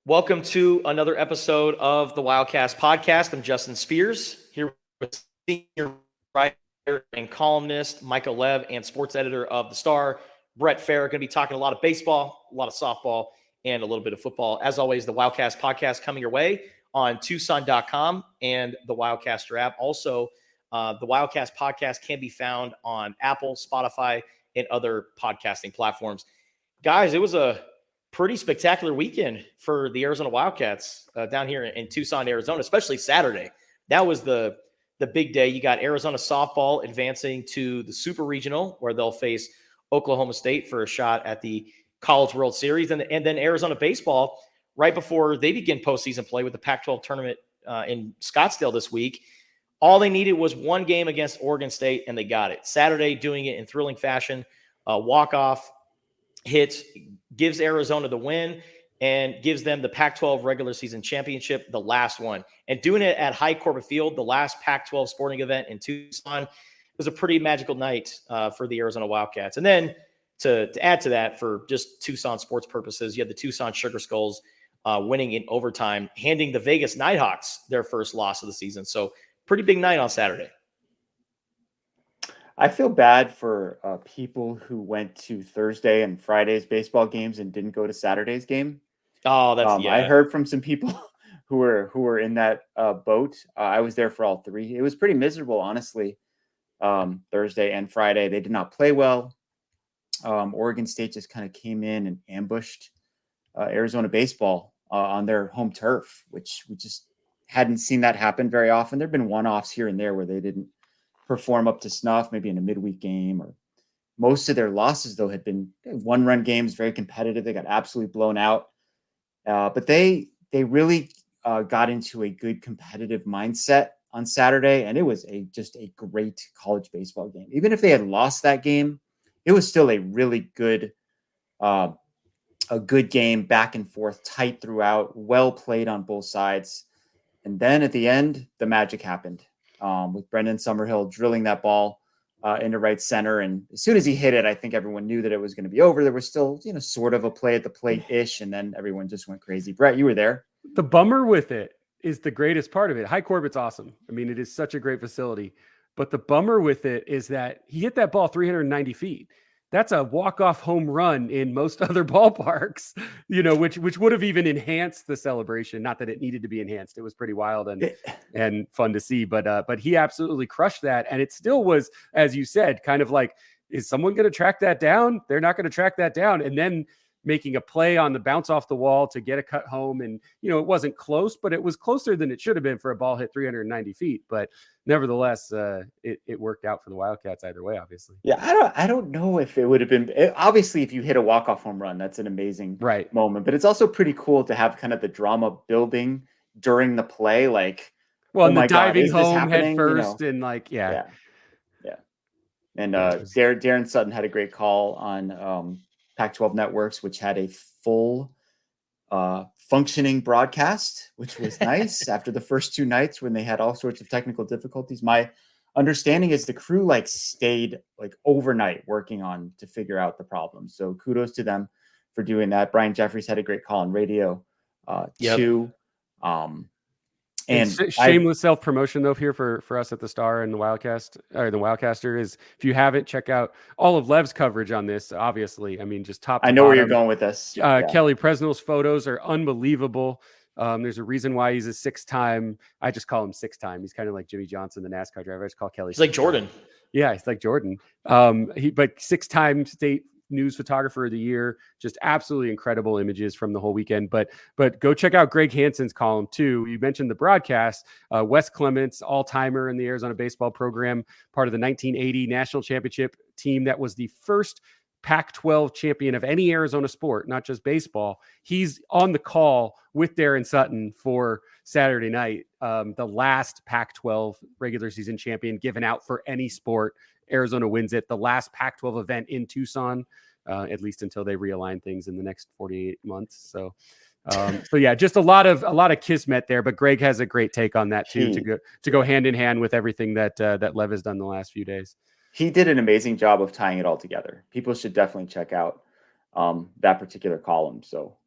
Welcome to another episode of the Wildcast podcast. I'm Justin Spears, here with senior writer and columnist Michael Lev and sports editor of The Star, Brett Fera. Going to be talking a lot of baseball, a lot of softball, and a little bit of football. As always, the Wildcast podcast coming your way on Tucson.com and the Wildcaster app. Also, the Wildcast podcast can be found on Apple, Spotify, and other podcasting platforms. Guys, it was a pretty spectacular weekend for the Arizona Wildcats down here in Tucson, Arizona, especially Saturday. That was the big day. You got Arizona softball advancing to the Super Regional, where they'll face Oklahoma State for a shot at the College World Series. And then Arizona baseball, right before they begin postseason play with the Pac-12 tournament in Scottsdale this week. All they needed was one game against Oregon State, and they got it. Saturday, doing it in thrilling fashion, walk-off hits, gives Arizona the win and gives them the Pac-12 regular season championship, the last one. And doing it at High Corbett Field, the last Pac-12 sporting event in Tucson, was a pretty magical night for the Arizona Wildcats. And then to add to that, for just Tucson sports purposes, you had the Tucson Sugar Skulls winning in overtime, handing the Vegas Nighthawks their first loss of the season. So pretty big night on Saturday. I feel bad for people who went to Thursday and Friday's baseball games and didn't go to Saturday's game. Oh, that's I heard from some people who were in that boat. I was there for all three. It was pretty miserable, honestly. Thursday and Friday, they did not play well. Oregon State just kind of came in and ambushed Arizona baseball on their home turf, which we just hadn't seen that happen very often. There've been one-offs here and there where they didn't perform up to snuff, maybe in a midweek game, or most of their losses though had been one-run games, very competitive. They got absolutely blown out, but they really got into a good competitive mindset on Saturday, and it was just a great college baseball game. Even if they had lost that game, it was still a really good game, back and forth, tight throughout, well played on both sides. And then at the end, the magic happened. With Brendan Summerhill drilling that ball into right center. And as soon as he hit it, I think everyone knew that it was going to be over. There was still, sort of a play at the plate-ish, and then everyone just went crazy. Brett, you were there. The bummer with it is the greatest part of it. High Corbett's awesome. I mean, it is such a great facility. But the bummer with it is that he hit that ball 390 feet. That's a walk-off home run in most other ballparks, which would have even enhanced the celebration. Not that it needed to be enhanced. It was pretty wild and fun to see, but he absolutely crushed that. And it still was, as you said, kind of like, is someone going to track that down? They're not going to track that down. And then making a play on the bounce off the wall to get a cut home. And, it wasn't close, but it was closer than it should have been for a ball hit 390 feet. But nevertheless, it worked out for the Wildcats either way, obviously. Yeah, I don't know if it would have been, obviously, if you hit a walk-off home run, that's an amazing moment. But it's also pretty cool to have kind of the drama building during the play. Like, and the diving home head first and yeah. And Darren Sutton had a great call on Pac-12 Networks, which had a full functioning broadcast, which was nice after the first two nights when they had all sorts of technical difficulties. My understanding is the crew stayed overnight working on to figure out the problem. So kudos to them for doing that. Brian Jeffries had a great call on radio too. And shameless self-promotion though here for us at the Star and the Wildcast or the Wildcaster is, if you haven't, check out all of Lev's coverage on this. Obviously, I mean, just top to I know bottom. Where you're going with this. Kelly Presnell's photos are unbelievable. There's a reason why he's a six-time. I just call him six-time. He's kind of like Jimmy Johnson, the NASCAR driver. I just call Kelly. He's like Jordan. Yeah, he's like Jordan. But six-time state news photographer of the year. Just absolutely incredible images from the whole weekend. But go check out Greg Hansen's column too. You mentioned the broadcast. Wes Clements, all-timer in the Arizona baseball program, part of the 1980 national championship team that was the first Pac-12 champion of any Arizona sport, not just baseball. He's on the call with Darren Sutton for Saturday night, the last Pac-12 regular season champion given out for any sport. Arizona wins it, the last Pac-12 event in Tucson, at least until they realign things in the next 48 months. So yeah, just a lot of kismet there. But Greg has a great take on that too, to go hand in hand with everything that Lev has done the last few days. He did an amazing job of tying it all together. People should definitely check out that particular column. So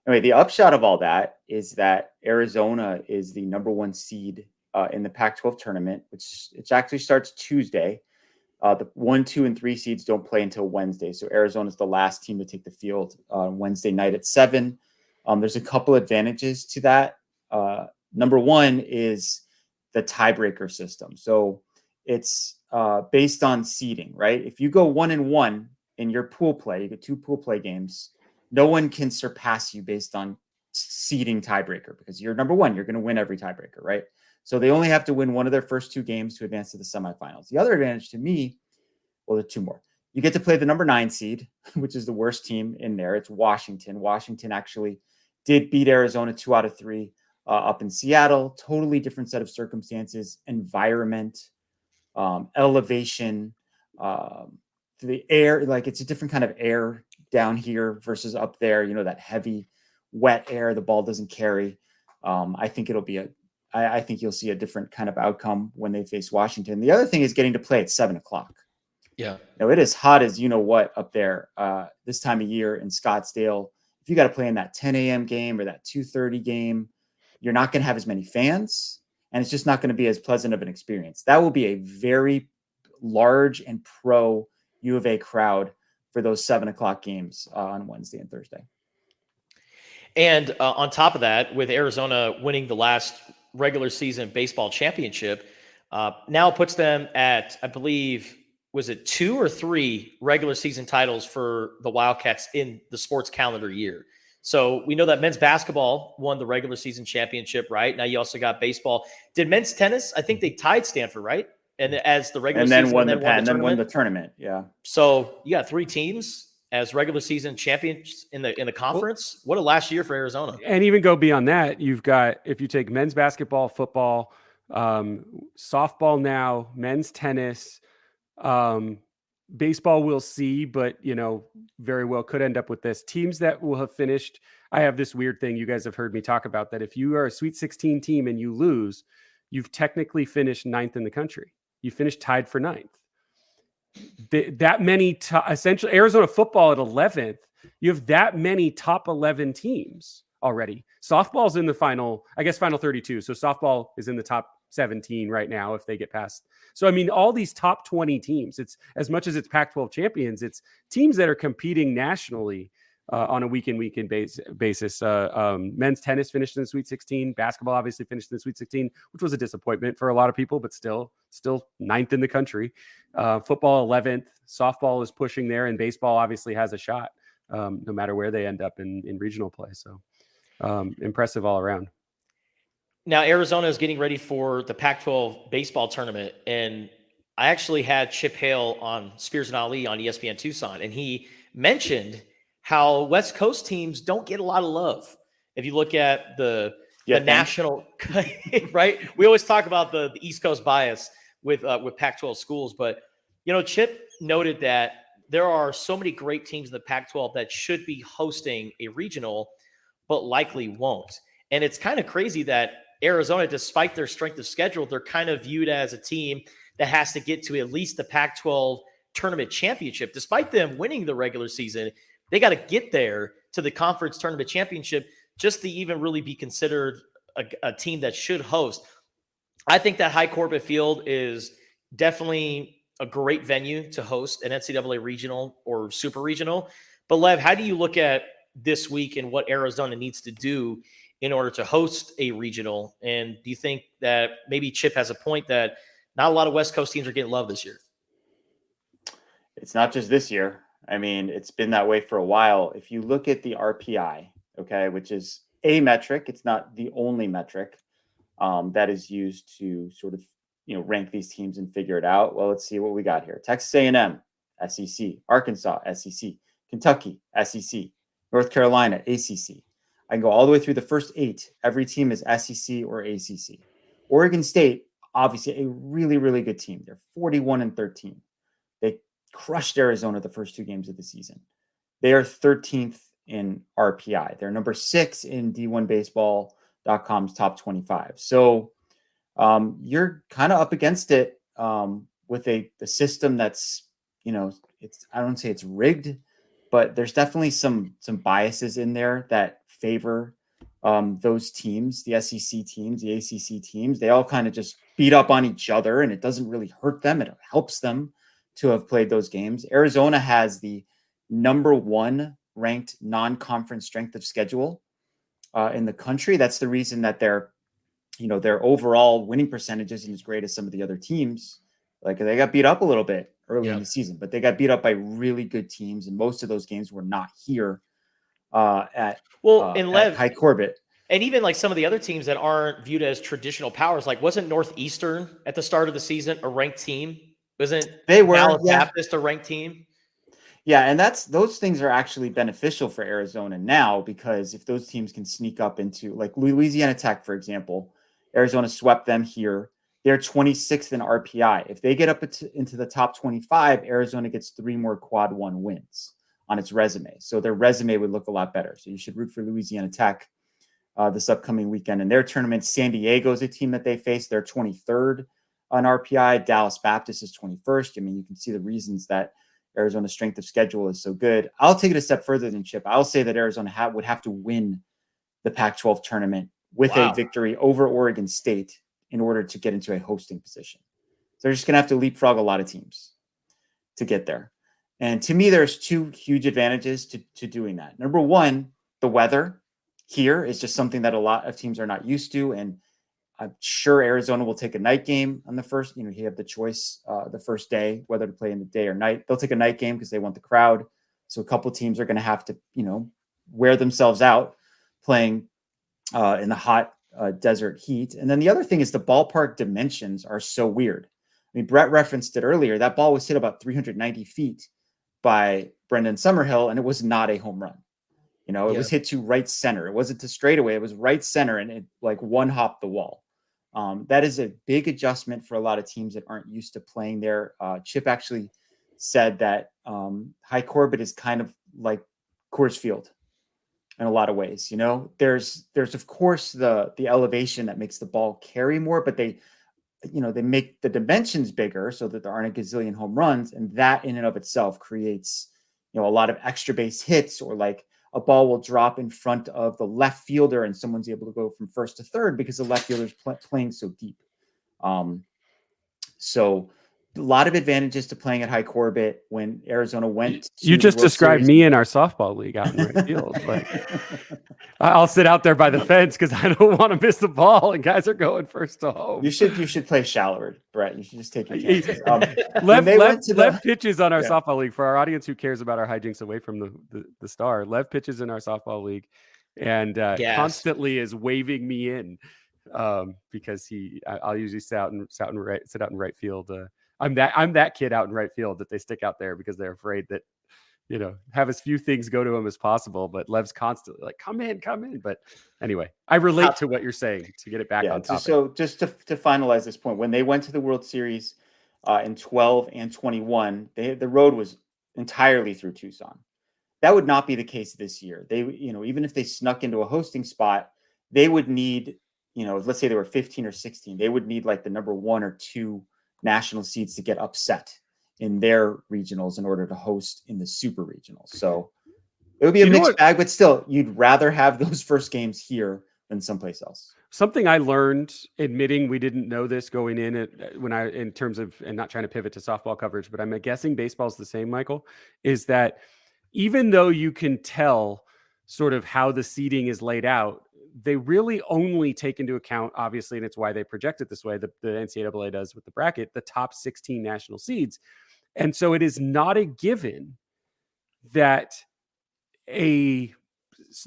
Anyway, the upshot of all that is that Arizona is the number 1 seed in the Pac-12 tournament, which it actually starts Tuesday. The 1, 2, and 3 seeds don't play until Wednesday. So Arizona is the last team to take the field on Wednesday night at 7. There's a couple advantages to that. Number one is the tiebreaker system. So it's based on seeding, right? If you go 1-1 in your pool play, you get 2 pool play games. No one can surpass you based on seeding tiebreaker because you're number 1. You're going to win every tiebreaker, right? So they only have to win one of their first 2 games to advance to the semifinals. The other advantage to me, well, there are 2 more. You get to play the number 9 seed, which is the worst team in there. It's Washington. Washington actually did beat Arizona 2 out of 3 up in Seattle. Totally different set of circumstances, environment, elevation, the air. Like it's a different kind of air down here versus up there. You know, that heavy, wet air the ball doesn't carry. I think it'll be I think you'll see a different kind of outcome when they face Washington. The other thing is getting to play at 7:00. Yeah. Now it is hot as you know what up there this time of year in Scottsdale. If you got to play in that 10 a.m. game or that 2:30 game, you're not going to have as many fans, and it's just not going to be as pleasant of an experience. That will be a very large and pro U of A crowd for those 7:00 games on Wednesday and Thursday. And on top of that, with Arizona winning the last regular season baseball championship, now puts them at, I believe, was it 2 or 3 regular season titles for the Wildcats in the sports calendar year. So we know that men's basketball won the regular season championship, right? Now you also got baseball. Did men's tennis? I think they tied Stanford, right? And as the regular season, won the tournament. Yeah. So you got 3 teams as regular season champions in the conference. What a last year for Arizona. And even go beyond that, you've got, if you take men's basketball, football, softball now, men's tennis, baseball we'll see, but very well could end up with this. Teams that will have finished, I have this weird thing you guys have heard me talk about, that if you are a Sweet 16 team and you lose, you've technically finished 9th in the country. You finished tied for 9th. That many, essentially Arizona football at 11th, you have that many top 11 teams already. Softball's in the final 32. So softball is in the top 17 right now if they get past. So, I mean, all these top 20 teams, it's as much as it's Pac-12 champions, it's teams that are competing nationally on a week-in basis. Men's tennis finished in the Sweet 16. Basketball obviously finished in the Sweet 16, which was a disappointment for a lot of people, but still 9th in the country. Football 11th. Softball is pushing there, and baseball obviously has a shot no matter where they end up in regional play. So impressive all around. Now, Arizona is getting ready for the Pac-12 baseball tournament, and I actually had Chip Hale on Spears and Ali on ESPN Tucson, and he mentioned how West Coast teams don't get a lot of love. If you look at the national, right? We always talk about the East Coast bias with Pac-12 schools, but Chip noted that there are so many great teams in the Pac-12 that should be hosting a regional, but likely won't. And it's kind of crazy that Arizona, despite their strength of schedule, they're kind of viewed as a team that has to get to at least the Pac-12 tournament championship. Despite them winning the regular season, they got to get there to the conference tournament championship just to even really be considered a team that should host. I think that High Corbett Field is definitely a great venue to host an NCAA regional or super regional. But Lev, how do you look at this week and what Arizona needs to do in order to host a regional? And do you think that maybe Chip has a point that not a lot of West Coast teams are getting love this year? It's not just this year. I mean, it's been that way for a while. If you look at the RPI, okay, which is a metric, it's not the only metric that is used to sort of, rank these teams and figure it out. Well, let's see what we got here. Texas A&M, SEC, Arkansas, SEC, Kentucky, SEC, North Carolina, ACC. I can go all the way through the first 8. Every team is SEC or ACC. Oregon State, obviously a really, really good team. They're 41-13. They crushed Arizona the first 2 games of the season. They are 13th in RPI. They're number 6 in D1Baseball.com's top 25. So you're kind of up against it with the system that's, I don't say it's rigged, but there's definitely some biases in there that favor those teams, the SEC teams, the ACC teams. They all kind of just beat up on each other, and it doesn't really hurt them. It helps them to have played those games. Arizona has the number 1 ranked non-conference strength of schedule in the country. That's the reason that their overall winning percentage isn't as great as some of the other teams. Like, they got beat up a little bit early in the season, but they got beat up by really good teams, and most of those games were not here at High Corbett. And even like some of the other teams that aren't viewed as traditional powers, like wasn't Northeastern at the start of the season a ranked team? Wasn't Dallas Baptist a ranked team? Yeah, and those things are actually beneficial for Arizona now, because if those teams can sneak up into, like, Louisiana Tech, for example, Arizona swept them here. They're 26th in RPI. If they get up into the top 25, Arizona gets 3 more quad 1 wins on its resume. So their resume would look a lot better. So you should root for Louisiana Tech this upcoming weekend in their tournament. San Diego is a team that they face. They're 23rd on RPI. Dallas Baptist is 21st. I mean, you can see the reasons that Arizona's strength of schedule is so good. I'll take it a step further than Chip. I'll say that Arizona would have to win the Pac-12 tournament with a victory over Oregon State in order to get into a hosting position. So they're just going to have to leapfrog a lot of teams to get there. And to me, there's 2 huge advantages to doing that. Number 1, the weather here is just something that a lot of teams are not used to. And I'm sure Arizona will take a night game on the first. You have the choice the first day, whether to play in the day or night. They'll take a night game because they want the crowd. So a couple teams are going to have to, wear themselves out playing in the hot desert heat. And then the other thing is the ballpark dimensions are so weird. I mean, Brett referenced it earlier. That ball was hit about 390 feet by Brendan Summerhill, and it was not a home run. It was hit to right center. It wasn't to straightaway. It was right center, and it like one hopped the wall. That is a big adjustment for a lot of teams that aren't used to playing there. Chip actually said that High Corbett is kind of like Coors Field in a lot of ways. There's of course the elevation that makes the ball carry more, but they make the dimensions bigger so that there aren't a gazillion home runs, and that in and of itself creates a lot of extra base hits, or like a ball will drop in front of the left fielder and someone's able to go from first to third because the left fielder's playing so deep. So a lot of advantages to playing at High Corbett. When Arizona went to you just described Series, me in our softball league out in right field. Like, I'll sit out there by the fence because I don't want to miss the ball, and guys are going first to home. You should play shallower, Brett. You should just take your chances. Lev pitches on our softball league. For our audience who cares about our hijinks away from the star, Lev pitches in our softball league, and constantly is waving me in because I'll usually sit out in right field. I'm that kid out in right field that they stick out there because they're afraid that, have as few things go to him as possible. But Lev's constantly like, come in. But anyway, I relate to what you're saying to get it back on topic. So just to finalize this point, when they went to the World Series in 12 and 21, the road was entirely through Tucson. That would not be the case this year. They, even if they snuck into a hosting spot, they would need, let's say they were 15 or 16, they would need like the number 1 or 2 national seeds to get upset in their regionals in order to host in the super regionals. So it would be a mixed bag, but still, you'd rather have those first games here than someplace else. Something I learned, admitting we didn't know this going in terms of, and not trying to pivot to softball coverage, but I'm guessing baseball's the same, Michael, is that even though you can tell sort of how the seeding is laid out, they really only take into account, obviously, and it's why they project it this way, the NCAA does with the bracket, the top 16 national seeds. And so it is not a given that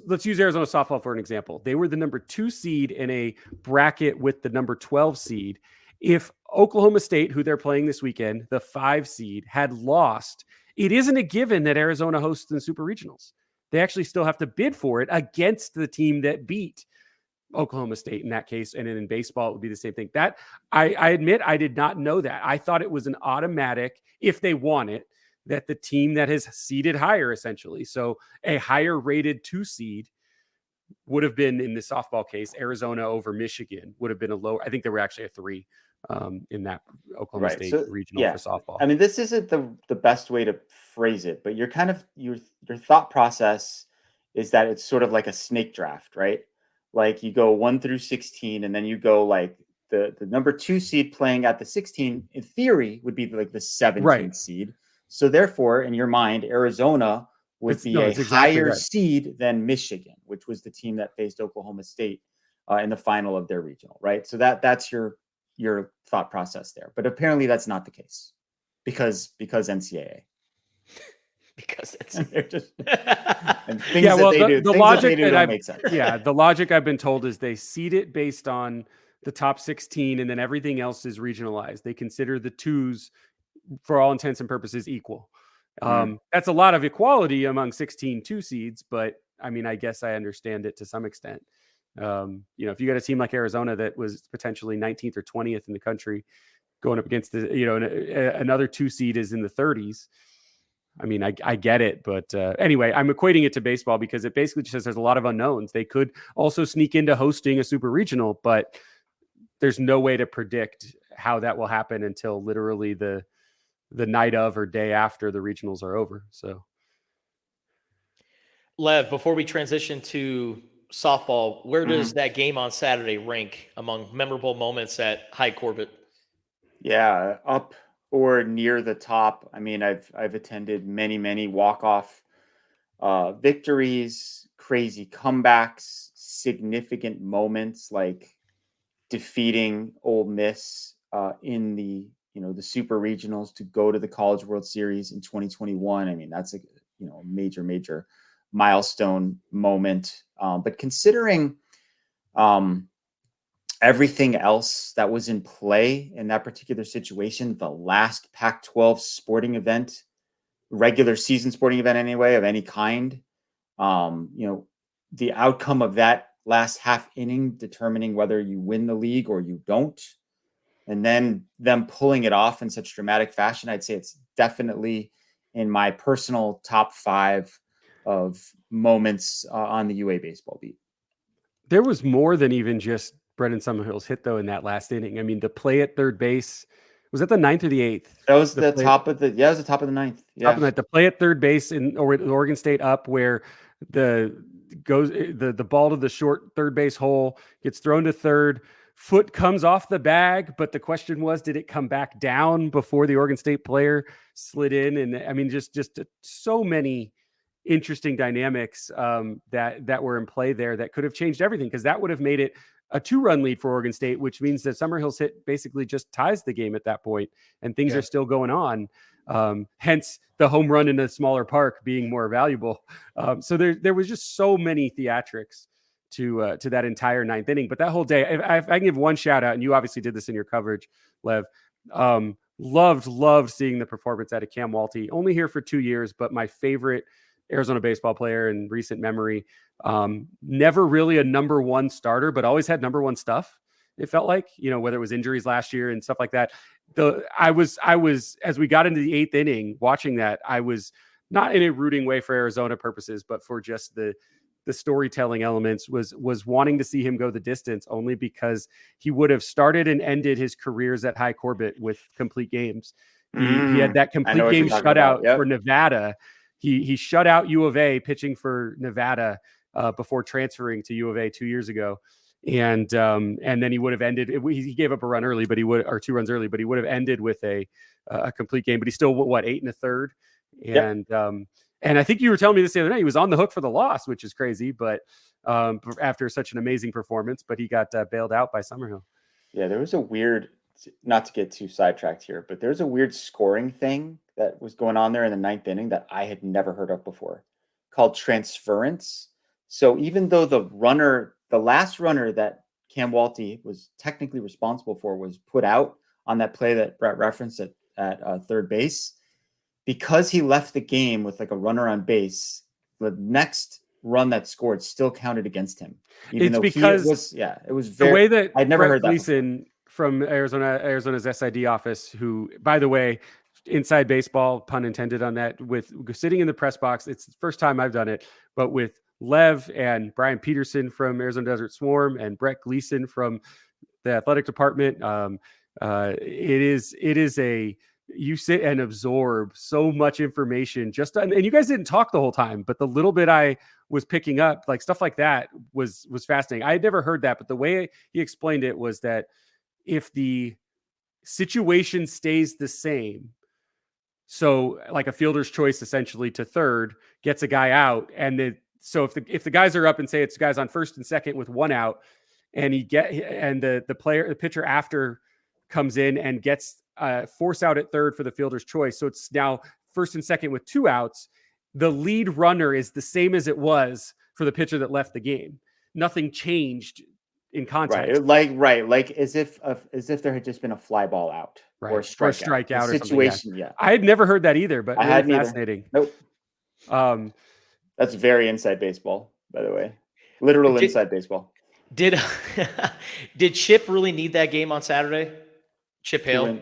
let's use Arizona softball for an example. They were the number 2 seed in a bracket with the number 12 seed. If Oklahoma State, who they're playing this weekend, the 5 seed, had lost, it isn't a given that Arizona hosts the super regionals. They actually still have to bid for it against the team that beat Oklahoma State in that case. And then in baseball, it would be the same thing. That I admit I did not know that. I thought it was an automatic, if they won it, that the team that has seeded higher, essentially. So a higher rated 2 seed would have been, in the softball case, Arizona over Michigan would have been a lower. I think there were actually a 3 in that Oklahoma State regional for softball. I mean, this isn't the best way to phrase it, but you're kind of your thought process is that it's sort of like a snake draft, right? Like you go 1 through 16, and then you go like the number 2 seed playing at the 16, in theory, would be like the 17th Right. seed. So therefore, in your mind, Arizona would be a it's exactly higher right. seed than Michigan, which was the team that faced Oklahoma State in the final of their regional, right? So that's your thought process there. But apparently that's not the case because NCAA. Because it's They're just and things Yeah, well, that they do, the things logic that they do that don't I've make sense. yeah, the logic I've been told is they seed it based on the top 16, and then everything else is regionalized. They consider the twos, for all intents and purposes, equal. That's a lot of equality among 16 2 seeds, but I mean, I guess I understand it to some extent. If you got a team like Arizona that was potentially 19th or 20th in the country going up against another 2 seed is in the 30s. I mean, I get it, but anyway, I'm equating it to baseball because it basically just says there's a lot of unknowns. They could also sneak into hosting a super regional, but there's no way to predict how that will happen until literally the night of or day after the regionals are over. So, Lev, before we transition to softball, where does that game on Saturday rank among memorable moments at High Corbett? Yeah, up or near the top. I mean, I've attended many walk-off victories, crazy comebacks, significant moments like defeating Ole Miss in the Super Regionals to go to the College World Series in 2021. I mean, that's a major milestone moment. But considering everything else that was in play in that particular situation, the last Pac-12 sporting event, regular season sporting event anyway, of any kind, the outcome of that last half inning determining whether you win the league or you don't, and then them pulling it off in such dramatic fashion, I'd say it's definitely in my personal top 5 of moments on the UA baseball beat. there was more than even just Brendan Summerhill's hit, though, in that last inning. I mean, the play at third base, was that the 9th or the 8th? That was the top of the 9th. Yeah. The play at third base in Oregon State up, where the ball to the short third base hole gets thrown to third. Foot comes off the bag, but the question was, did it come back down before the Oregon State player slid in? And I mean, just so many interesting dynamics that were in play there that could have changed everything, because that would have made it a 2-run lead for Oregon State, which means that Summerhill's hit basically just ties the game at that point, and things are still going on. Hence the home run in a smaller park being more valuable. So there was just so many theatrics to that entire 9th inning. But that whole day, if I can give one shout out, and you obviously did this in your coverage, Lev, loved seeing the performance out of Cam Walty. Only here for 2 years, but my favorite Arizona baseball player in recent memory. Never really a number one starter, but always had number one stuff. It felt like, whether it was injuries last year and stuff like that. I was, as we got into the 8th inning watching that, I was not in a rooting way for Arizona purposes, but for just the storytelling elements, was wanting to see him go the distance, only because he would have started and ended his careers at High Corbett with complete games. He had that complete game shutout for Nevada. He shut out U of A pitching for Nevada before transferring to U of A 2 years ago. And then he would have ended. He gave up a run early, or 2 runs early, but he would have ended with a complete game. But he still 8 1/3, and I think you were telling me this the other night. He was on the hook for the loss, which is crazy. But after such an amazing performance, but he got bailed out by Summerhill. Yeah, there was a weird. Not to get too sidetracked here, but there's a weird scoring thing that was going on there in the 9th inning that I had never heard of before, called transference. So even though the last runner that Cam Walty was technically responsible for was put out on that play that Brett referenced at third base, because he left the game with like a runner on base, the next run that scored still counted against him. Even though it was very, the way that I'd never heard that Gleason from Arizona's SID office, who, by the way, inside baseball, pun intended on that, with sitting in the press box. It's the first time I've done it, but with Lev and Brian Peterson from Arizona Desert Swarm and Brett Gleason from the athletic department. It is you sit and absorb so much information and you guys didn't talk the whole time, but the little bit I was picking up, like stuff like that was fascinating. I had never heard that, but the way he explained it was that if the situation stays the same, so like a fielder's choice essentially to third gets a guy out, and so if the guys are up and say it's guys on first and second with one out, and the pitcher after comes in and gets force out at third for the fielder's choice, so it's now first and second with two outs, the lead runner is the same as it was for the pitcher that left the game. Nothing changed in context. Like as if there had just been a fly ball out, right, or a strikeout or situation. Something, yeah. I had never heard that either, but I really fascinating. Nope. That's very inside baseball, by the way. Literal inside baseball. Did Chip really need that game on Saturday? Chip Hale?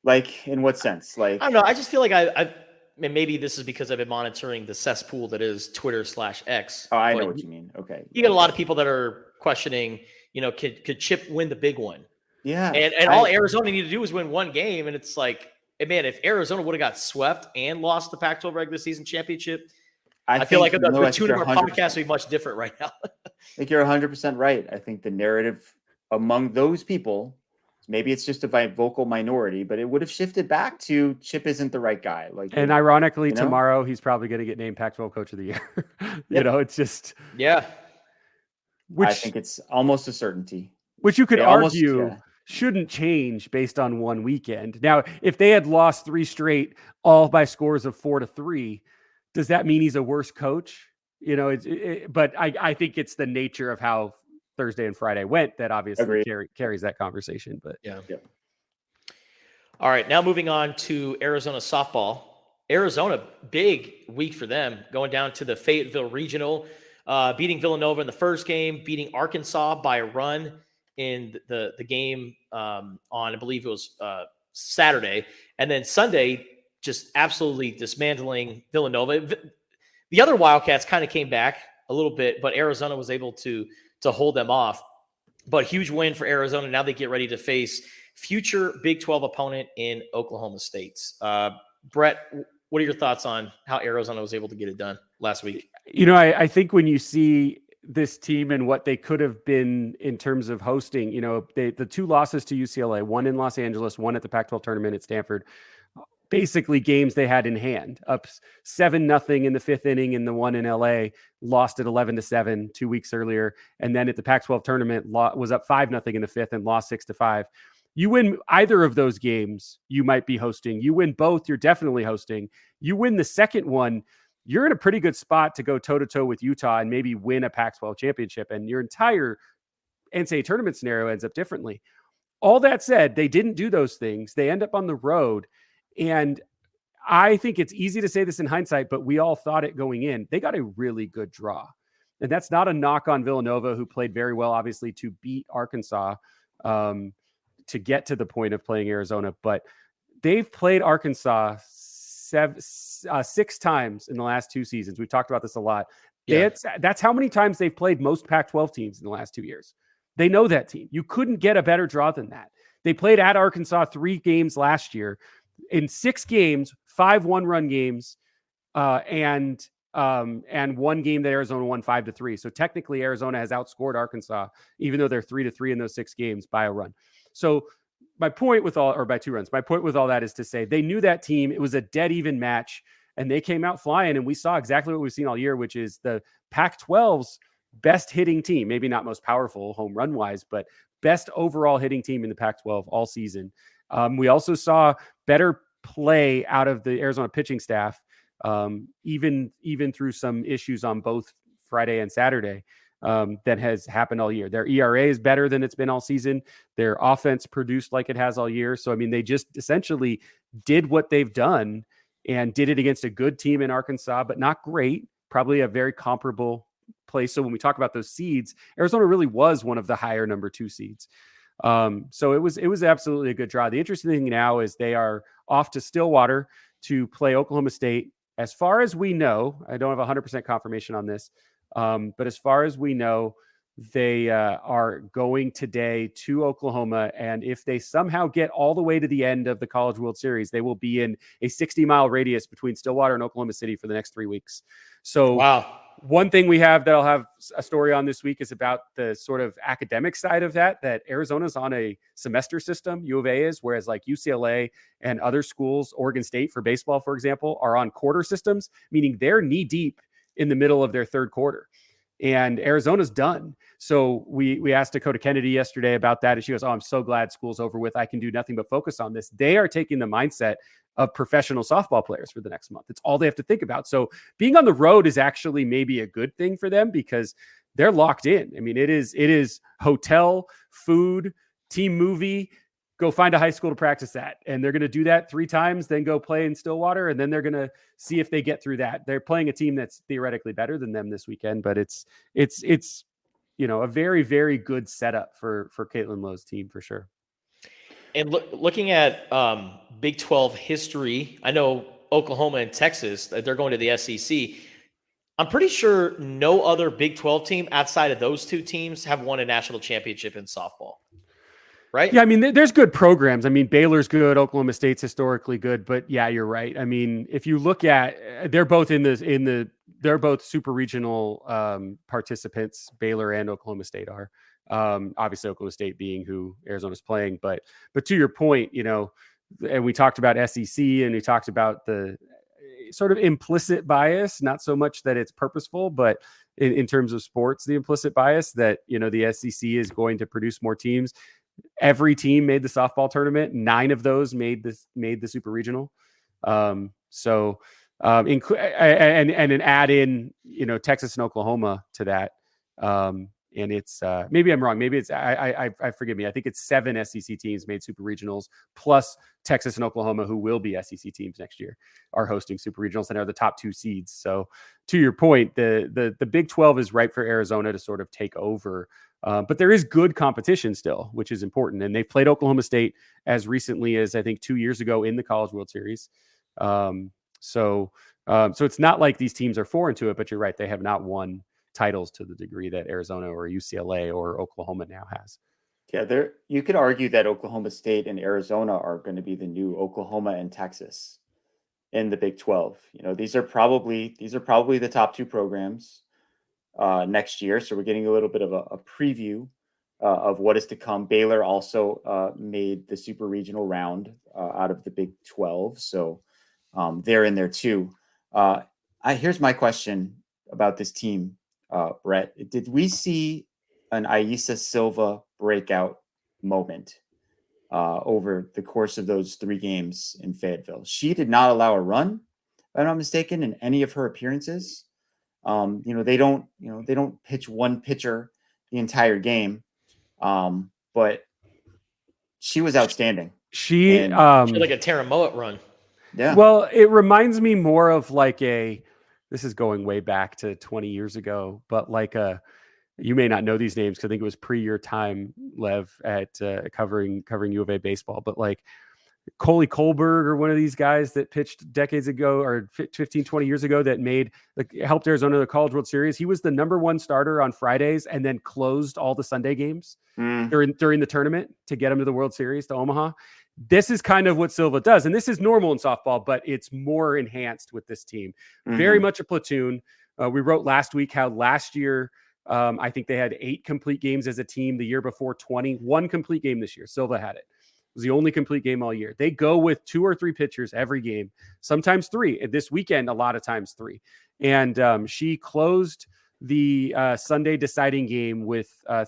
Like, in what sense? Like, I don't know. I just feel like and maybe this is because I've been monitoring the cesspool that is Twitter/X. Oh, I know what you mean. Okay. You got a lot of people that are questioning, could Chip win the big one? Yeah. And all Arizona needed to do was win one game. And it's like, man, if Arizona would have got swept and lost the Pac-12 regular season championship, I feel like the tune of our podcast would be much different right now. I think you're 100% right. I think the narrative among those people, maybe it's just a vocal minority, but it would have shifted back to Chip isn't the right guy. And ironically, tomorrow he's probably going to get named Pac-12 Coach of the Year. It's just I think it's almost a certainty. Which you could argue shouldn't change based on one weekend. Now, if they had lost 3 straight, all by scores of 4-3, does that mean he's a worse coach? But I think it's the nature of how Thursday and Friday went that obviously carries that conversation. But yeah. All right, now moving on to Arizona softball. Arizona, big week for them, going down to the Fayetteville Regional, beating Villanova in the first game, beating Arkansas by a run in the game on, I believe it was Saturday, and then Sunday just absolutely dismantling Villanova. The other Wildcats kind of came back a little bit, but Arizona was able to hold them off. But huge win for Arizona. Now they get ready to face future Big 12 opponent in Oklahoma State. Brett, what are your thoughts on how Arizona was able to get it done last week? I think when you see this team and what they could have been in terms of hosting, the 2 losses to UCLA, one in Los Angeles, one at the Pac-12 tournament at Stanford, basically games they had in hand, up 7-0 in the 5th inning in the one in LA, lost at 11-7 2 weeks earlier. And then at the Pac-12 tournament was up 5-0 in the 5th and lost 6-5. You win either of those games, you might be hosting. You win both, you're definitely hosting. You win the second one, you're in a pretty good spot to go toe-to-toe with Utah and maybe win a Pac-12 championship. And your entire NCAA tournament scenario ends up differently. All that said, they didn't do those things. They end up on the road. And I think it's easy to say this in hindsight, but we all thought it going in. They got a really good draw. And that's not a knock on Villanova, who played very well, obviously, to beat Arkansas to get to the point of playing Arizona. But they've played Arkansas 6 times in the last 2 seasons. We've talked about this a lot. Yeah. That's how many times they've played most Pac-12 teams in the last 2 years. They know that team. You couldn't get a better draw than that. They played at Arkansas 3 games last year. In 6 games, 5 one-run games, and 1 game that Arizona won 5-3. So technically, Arizona has outscored Arkansas, even though they're 3-3 in those 6 games by a run. So by 2 runs. My point with all that is to say they knew that team. It was a dead even match, and they came out flying. And we saw exactly what we've seen all year, which is the Pac-12's best hitting team. Maybe not most powerful home run wise, but best overall hitting team in the Pac-12 all season. We also saw better play out of the Arizona pitching staff, even through some issues on both Friday and Saturday, that has happened all year. Their ERA is better than it's been all season. Their offense produced like it has all year. So, I mean, they just essentially did what they've done and did it against a good team in Arkansas, but not great, probably a very comparable place. So when we talk about those seeds, Arizona really was one of the higher number 2 seeds. So it was absolutely a good draw. The interesting thing now is they are off to Stillwater to play Oklahoma State. As far as we know, I don't have 100% confirmation on this, but as far as we know, They are going today to Oklahoma, and if they somehow get all the way to the end of the College World Series, they will be in a 60-mile radius between Stillwater and Oklahoma City for the next 3 weeks. So Wow. one thing we have that I'll have a story on this week is about the sort of academic side of that Arizona's on a semester system, U of A is, whereas like UCLA and other schools, Oregon State for baseball, for example, are on quarter systems, meaning they're knee deep in the middle of their third quarter. And Arizona's done. So we asked Dakota Kennedy yesterday about that. And she goes, "Oh, I'm so glad school's over with. I can do nothing but focus on this." They are taking the mindset of professional softball players for the next month. It's all they have to think about. So being on the road is actually maybe a good thing for them because they're locked in. I mean, it is hotel, food, team movie, go find a high school to practice at. And they're going to do that 3 times, then go play in Stillwater. And then they're going to see if they get through that. They're playing a team that's theoretically better than them this weekend, but it's, a very, very good setup for Caitlin Lowe's team for sure. And looking at Big 12 history, I know Oklahoma and Texas, they're going to the SEC. I'm pretty sure no other Big 12 team outside of those 2 teams have won a national championship in softball. Right? Yeah, I mean, there's good programs. I mean, Baylor's good, Oklahoma State's historically good, but yeah, you're right. I mean, if you look at, they're both they're both super regional participants. Baylor and Oklahoma State are. Obviously, Oklahoma State being who Arizona's playing, but to your point, and we talked about SEC and we talked about the sort of implicit bias, not so much that it's purposeful, but in terms of sports, the implicit bias that the SEC is going to produce more teams. Every team made the softball tournament. 9 of those made the super regional. And an add in, Texas and Oklahoma to that. And it's maybe I'm wrong. Maybe it's I forgive me. I think it's 7 SEC teams made super regionals plus Texas and Oklahoma, who will be SEC teams next year, are hosting super regionals and are the top 2 seeds. So to your point, the Big 12 is ripe for Arizona to sort of take over. But there is good competition still, which is important. And they've played Oklahoma State as recently as I think 2 years ago in the College World Series. So it's not like these teams are foreign to it, but you're right. They have not won titles to the degree that Arizona or UCLA or Oklahoma now has. Yeah, you could argue that Oklahoma State and Arizona are going to be the new Oklahoma and Texas in the Big 12. These are probably the top 2 programs next year. So we're getting a little bit of a preview of what is to come. Baylor also made the super regional round out of the Big 12. So they're in there too. Here's my question about this team, Brett. Did we see an Aisa Silva breakout moment over the course of those 3 games in Fayetteville? She did not allow a run, if I'm not mistaken, in any of her appearances. They don't pitch one pitcher the entire game. But she was outstanding. She had like a Tara Mowat run. Yeah. Well, it reminds me more of like this is going way back to 20 years ago, but like you may not know these names because I think it was pre your time, Lev, at covering U of A baseball, but like Coley Kolberg or one of these guys that pitched decades ago or 15, 20 years ago that helped Arizona the College World Series. He was the number 1 starter on Fridays and then closed all the Sunday games during the tournament to get him to the World Series to Omaha. This is kind of what Silva does. And this is normal in softball, but it's more enhanced with this team. Very much a platoon. We wrote last week how last year, I think they had 8 complete games as a team. The year before 21 complete game this year. Silva had it. Was the only complete game all year. They go with 2 or 3 pitchers every game, sometimes 3. This weekend, a lot of times 3. And she closed the Sunday deciding game with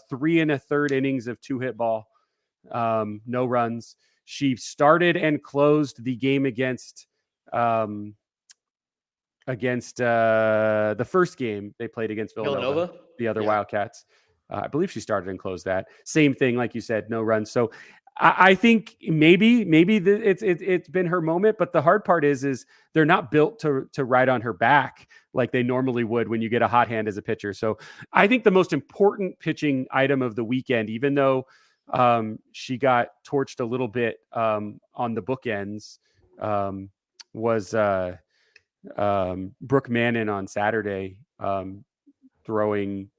3 1/3 innings of 2-hit ball, no runs. She started and closed the game against the first game they played against Villanova. The other Wildcats. I believe she started and closed that. Same thing, like you said, no runs. So I think maybe it's been her moment, but the hard part is they're not built to ride on her back like they normally would when you get a hot hand as a pitcher. So I think the most important pitching item of the weekend, even though she got torched a little bit on the bookends, was Brooke Mannon on Saturday, throwing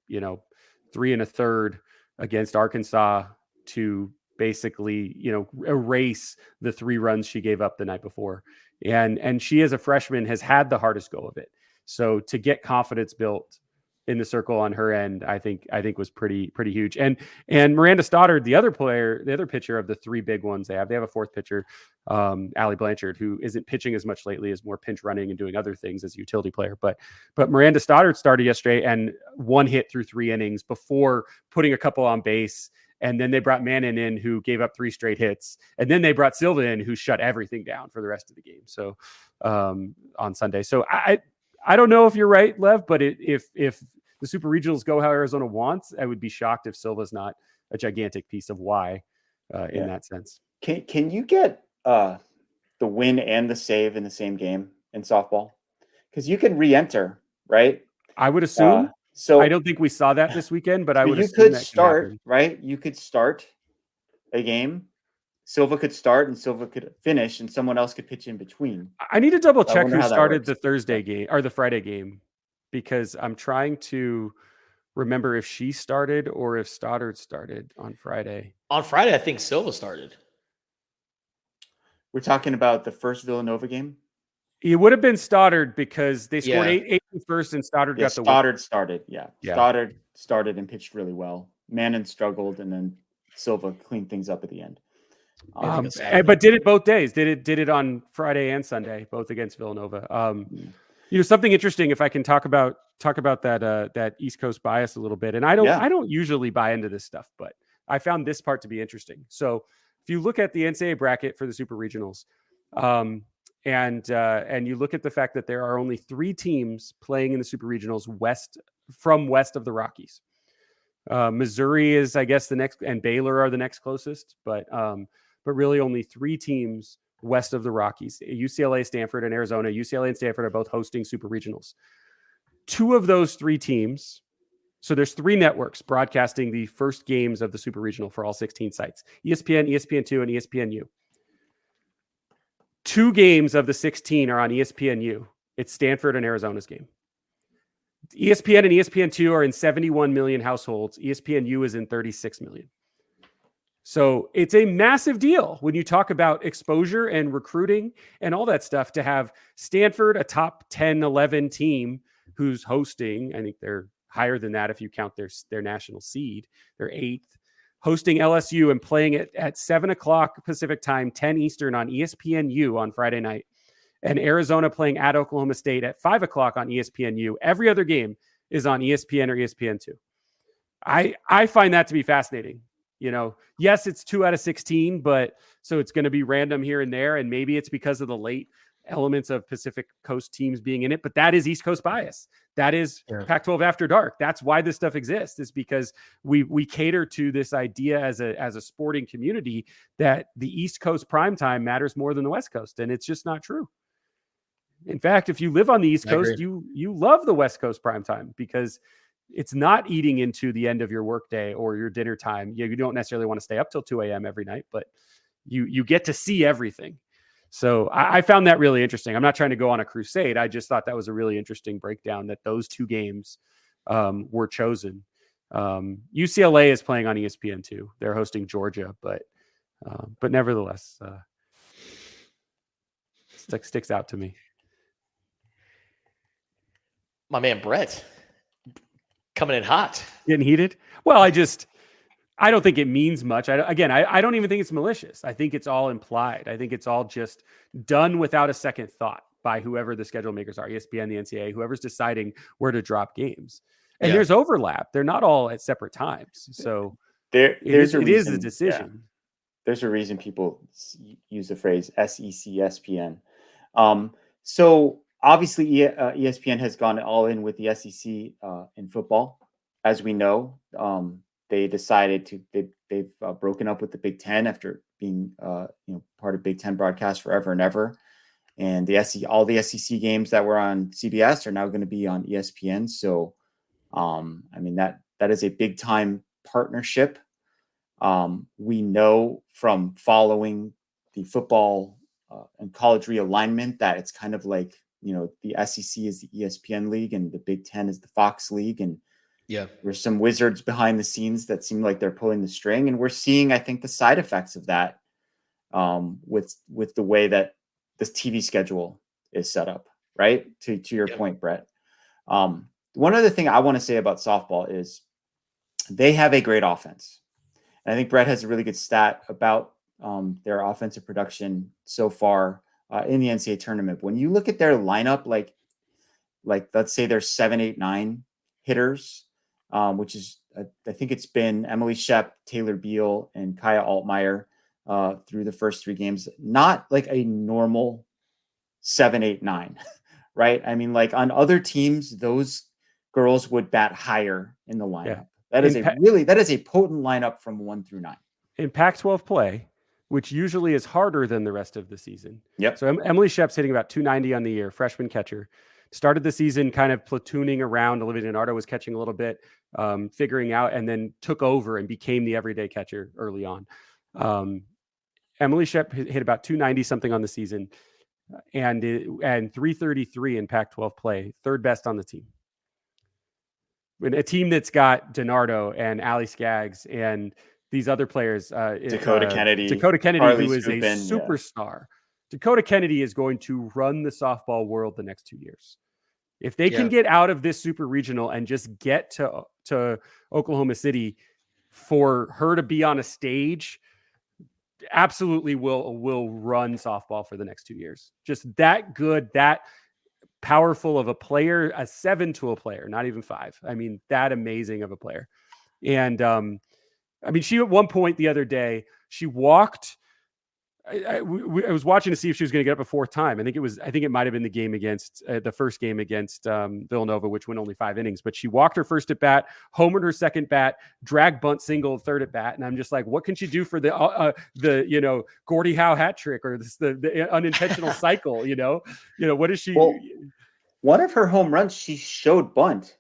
3 1/3 against Arkansas to basically, erase the 3 runs she gave up the night before. And she, as a freshman, has had the hardest go of it. So to get confidence built in the circle on her end, I think was pretty huge. And Miranda Stoddard, the other pitcher of the 3 big ones they have a 4th pitcher, Allie Blanchard, who isn't pitching as much lately, is more pinch running and doing other things as a utility player. But Miranda Stoddard started yesterday and 1 hit through 3 innings before putting a couple on base. And then they brought Mannon in, who gave up 3 straight hits. And then they brought Silva in, who shut everything down for the rest of the game. So on Sunday. So I don't know if you're right, Lev, but if the Super Regionals go how Arizona wants, I would be shocked if Silva's not a gigantic piece of why in that sense. Can you get the win and the save in the same game in softball? Because you can re-enter, right? I would assume. So I don't think we saw that this weekend, but I would assume could that start, right? You could start a game. Silva could start and Silva could finish, and someone else could pitch in between. I need to double check who started works. the Thursday game or the Friday game, because I'm trying to remember if she started or if Stoddard started on Friday. On Friday, I think Silva started. We're talking about the first Villanova game. It would have been Stoddard because they scored 8 first, and Stoddard got the win. Stoddard started. Yeah. Stoddard started and pitched really well. Mannon struggled, and then Silva cleaned things up at the end. But did it both days? Did it on Friday and Sunday, both against Villanova? Something interesting. If I can talk about that East Coast bias a little bit, and I don't usually buy into this stuff, but I found this part to be interesting. So if you look at the NCAA bracket for the Super Regionals, and you look at the fact that there are only 3 teams playing in the Super Regionals west of the Rockies. Missouri is, I guess, the next, and Baylor are the next closest, but really only 3 teams west of the Rockies: UCLA, Stanford, and Arizona. UCLA and Stanford are both hosting Super Regionals. 2 of those 3 teams. So there's 3 networks broadcasting the first games of the Super Regional for all 16 sites: ESPN, ESPN2, and ESPNU. 2 games of the 16 are on ESPNU. It's Stanford and Arizona's game. ESPN and ESPN2 are in 71 million households. ESPNU is in 36 million. So it's a massive deal when you talk about exposure and recruiting and all that stuff, to have Stanford, a top 10, 11 team who's hosting, I think they're higher than that if you count their national seed, they're 8th, hosting LSU and playing it at 7 o'clock Pacific time, 10 Eastern on ESPNU on Friday night. And Arizona playing at Oklahoma State at 5 o'clock on ESPNU. Every other game is on ESPN or ESPN2. I find that to be fascinating. Yes, it's 2 out of 16, but so it's going to be random here and there. And maybe it's because of the late elements of Pacific Coast teams being in it, but that is East Coast bias. That is Pac-12 after dark. That's why this stuff exists, is because we cater to this idea as a sporting community that the East Coast primetime matters more than the West Coast. And it's just not true. In fact, if you live on the East Coast, you love the West Coast primetime, because it's not eating into the end of your workday or your dinner time. You don't necessarily want to stay up till 2 a.m. every night, but you get to see everything. So I found that really interesting. I'm not trying to go on a crusade. I just thought that was a really interesting breakdown, that those 2 games were chosen. UCLA is playing on ESPN2. They're hosting Georgia, but nevertheless, sticks out to me. My man Brett coming in hot, getting heated. Well, I don't think it means much. I don't even think it's malicious. I think it's all implied. I think it's all just done without a second thought by whoever the schedule makers are, ESPN, the NCAA, whoever's deciding where to drop games. And there's overlap. They're not all at separate times. So it is a decision. Yeah. There's a reason people use the phrase SEC-SPN. So obviously ESPN has gone all in with the SEC in football. As we know, they decided they've broken up with the Big Ten after being part of Big Ten broadcast forever and ever. And all the SEC games that were on CBS are now going to be on ESPN. So, that is a big time partnership. We know from following the football and college realignment that it's kind of like, the SEC is the ESPN league and the Big Ten is the Fox league. And Yeah. There's some wizards behind the scenes that seem like they're pulling the string, and we're seeing, I think, the side effects of that with the way that this TV schedule is set up, right? To your point, Brett. One other thing I want to say about softball is they have a great offense. And I think Brett has a really good stat about their offensive production so far in the NCAA tournament. When you look at their lineup, like let's say there's 7, 8, 9 hitters, which is I think it's been Emily Shep, Taylor Beal, and Kaya Altmaier through the first 3 games. Not like a normal 7, 8, 9, right? I mean, like on other teams, those girls would bat higher in the lineup. Yeah. That is a potent lineup from 1 through 9. In Pac-12 play, which usually is harder than the rest of the season. Yep. So Emily Shep's hitting about 290 on the year, freshman catcher. Started the season kind of platooning around. Olivia Donato was catching a little bit, figuring out, and then took over and became the everyday catcher early on. Emily Shep hit about 290 something on the season, and 333 in Pac-12 play, third best on the team. When a team that's got Donato and Allie Skaggs and these other players, Dakota Kennedy, Harley who is Scoopin, a superstar. Yeah. Dakota Kennedy is going to run the softball world the next 2 years. If they can get out of this super regional and just get to Oklahoma City, for her to be on a stage, absolutely will run softball for the next 2 years. Just that good, that powerful of a player, a 7-tool player, not even 5. I mean, that amazing of a player. And I mean, she at one point the other day, she walked. I was watching to see if she was going to get up a 4th time. I think it might have been the game against the first game against Villanova, which went only 5 innings. But she walked her first at bat, homered her second bat, drag bunt single third at bat, and I'm just like, what can she do for the Gordie Howe hat trick or the unintentional cycle? What is she? Well, one of her home runs, she showed bunt.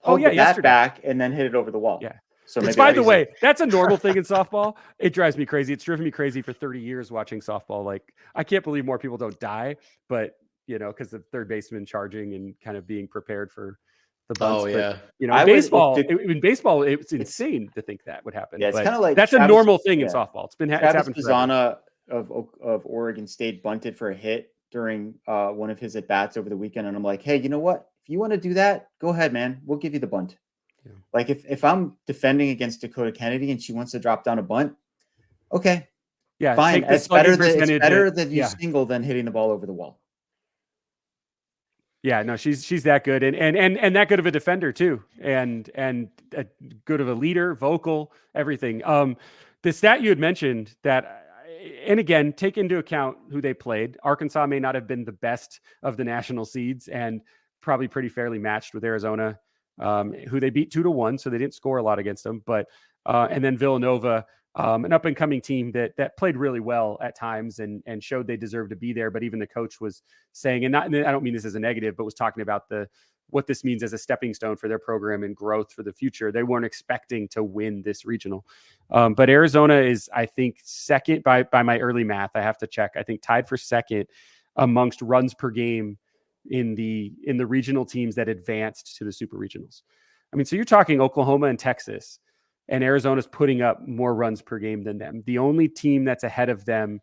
Yesterday. Back and then hit it over the wall. Yeah. So by the way, that's a normal thing in softball. It drives me crazy. It's driven me crazy for 30 years watching softball. Like, I can't believe more people don't die, but because the third baseman charging and kind of being prepared for the bunts. Oh yeah. But, in baseball, it's insane to think that would happen. Yeah, it's kind of like that's a normal thing in softball. It's happened. Pizzana of Oregon State bunted for a hit during one of his at bats over the weekend, and I'm like, hey, you know what? If you want to do that, go ahead, man. We'll give you the bunt. Yeah. Like if I'm defending against Dakota Kennedy and she wants to drop down a bunt, okay, yeah, fine. It's better that you single than hitting the ball over the wall. Yeah, no, she's that good and that good of a defender too, and good of a leader, vocal, everything. The stat you had mentioned that, and again, take into account who they played. Arkansas may not have been the best of the national seeds and probably pretty fairly matched with Arizona, who they beat 2-1, so they didn't score a lot against them. But and then Villanova, an up and coming team that played really well at times and showed they deserved to be there. But even the coach was saying, and I don't mean this as a negative, but was talking about what this means as a stepping stone for their program and growth for the future. They weren't expecting to win this regional, but Arizona is, I think, second by my early math. I have to check. I think tied for second amongst runs per game in the regional teams that advanced to the super regionals. I mean, so you're talking Oklahoma and Texas, and Arizona's putting up more runs per game than them. The only team that's ahead of them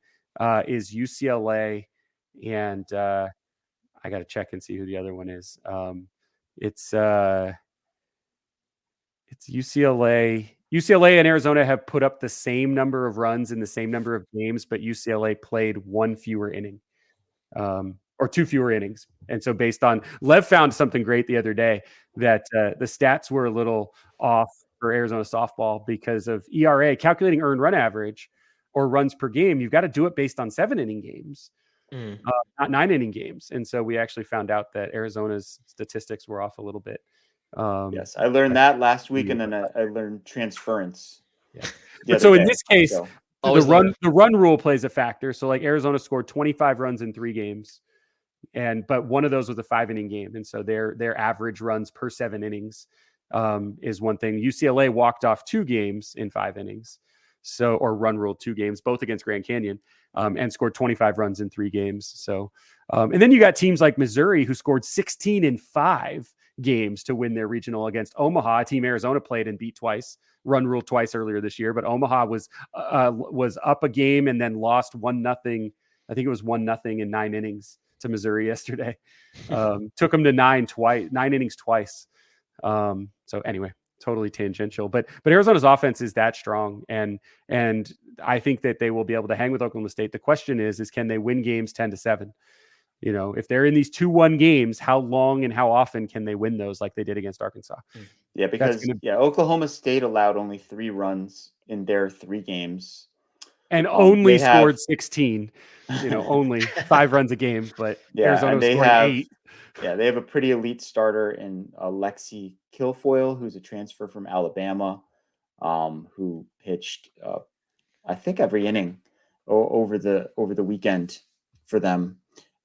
is UCLA, and I got to check and see who the other one is. It's UCLA. UCLA and Arizona have put up the same number of runs in the same number of games, but UCLA played 1 fewer inning. Or 2 fewer innings. And so based on Lev found something great the other day that the stats were a little off for Arizona softball because of ERA, calculating earned run average or runs per game. You've got to do it based on 7-inning games, not 9-inning games. And so we actually found out that Arizona's statistics were off a little bit. Yes, I learned that last week, and then I learned transference. Yeah. But so in this case, the run rule plays a factor. So like Arizona scored 25 runs in 3 games. But one of those was a 5-inning game. And so their average runs per 7 innings is one thing. UCLA walked off 2 games in 5 innings. Or run ruled 2 games, both against Grand Canyon, and scored 25 runs in 3 games. So, and then you got teams like Missouri who scored 16 in 5 games to win their regional against Omaha, a team Arizona played and beat twice, run ruled twice earlier this year. But Omaha was up a game and then lost 1-0. I think it was 1-0 in 9 innings to Missouri yesterday. Took them to 9 innings twice. So anyway, totally tangential, but Arizona's offense is that strong. And I think that they will be able to hang with Oklahoma State. The question is can they win games 10-7? You know, if they're in these 2-1 games, how long and how often can they win those like they did against Arkansas? Yeah, because Oklahoma State allowed only 3 runs in their 3 games. And only scored 16, only 5 runs a game, but Arizona was scoring 8. Yeah, they have a pretty elite starter in Lexi Kilfoyle, who's a transfer from Alabama, who pitched, I think, every inning over the weekend for them,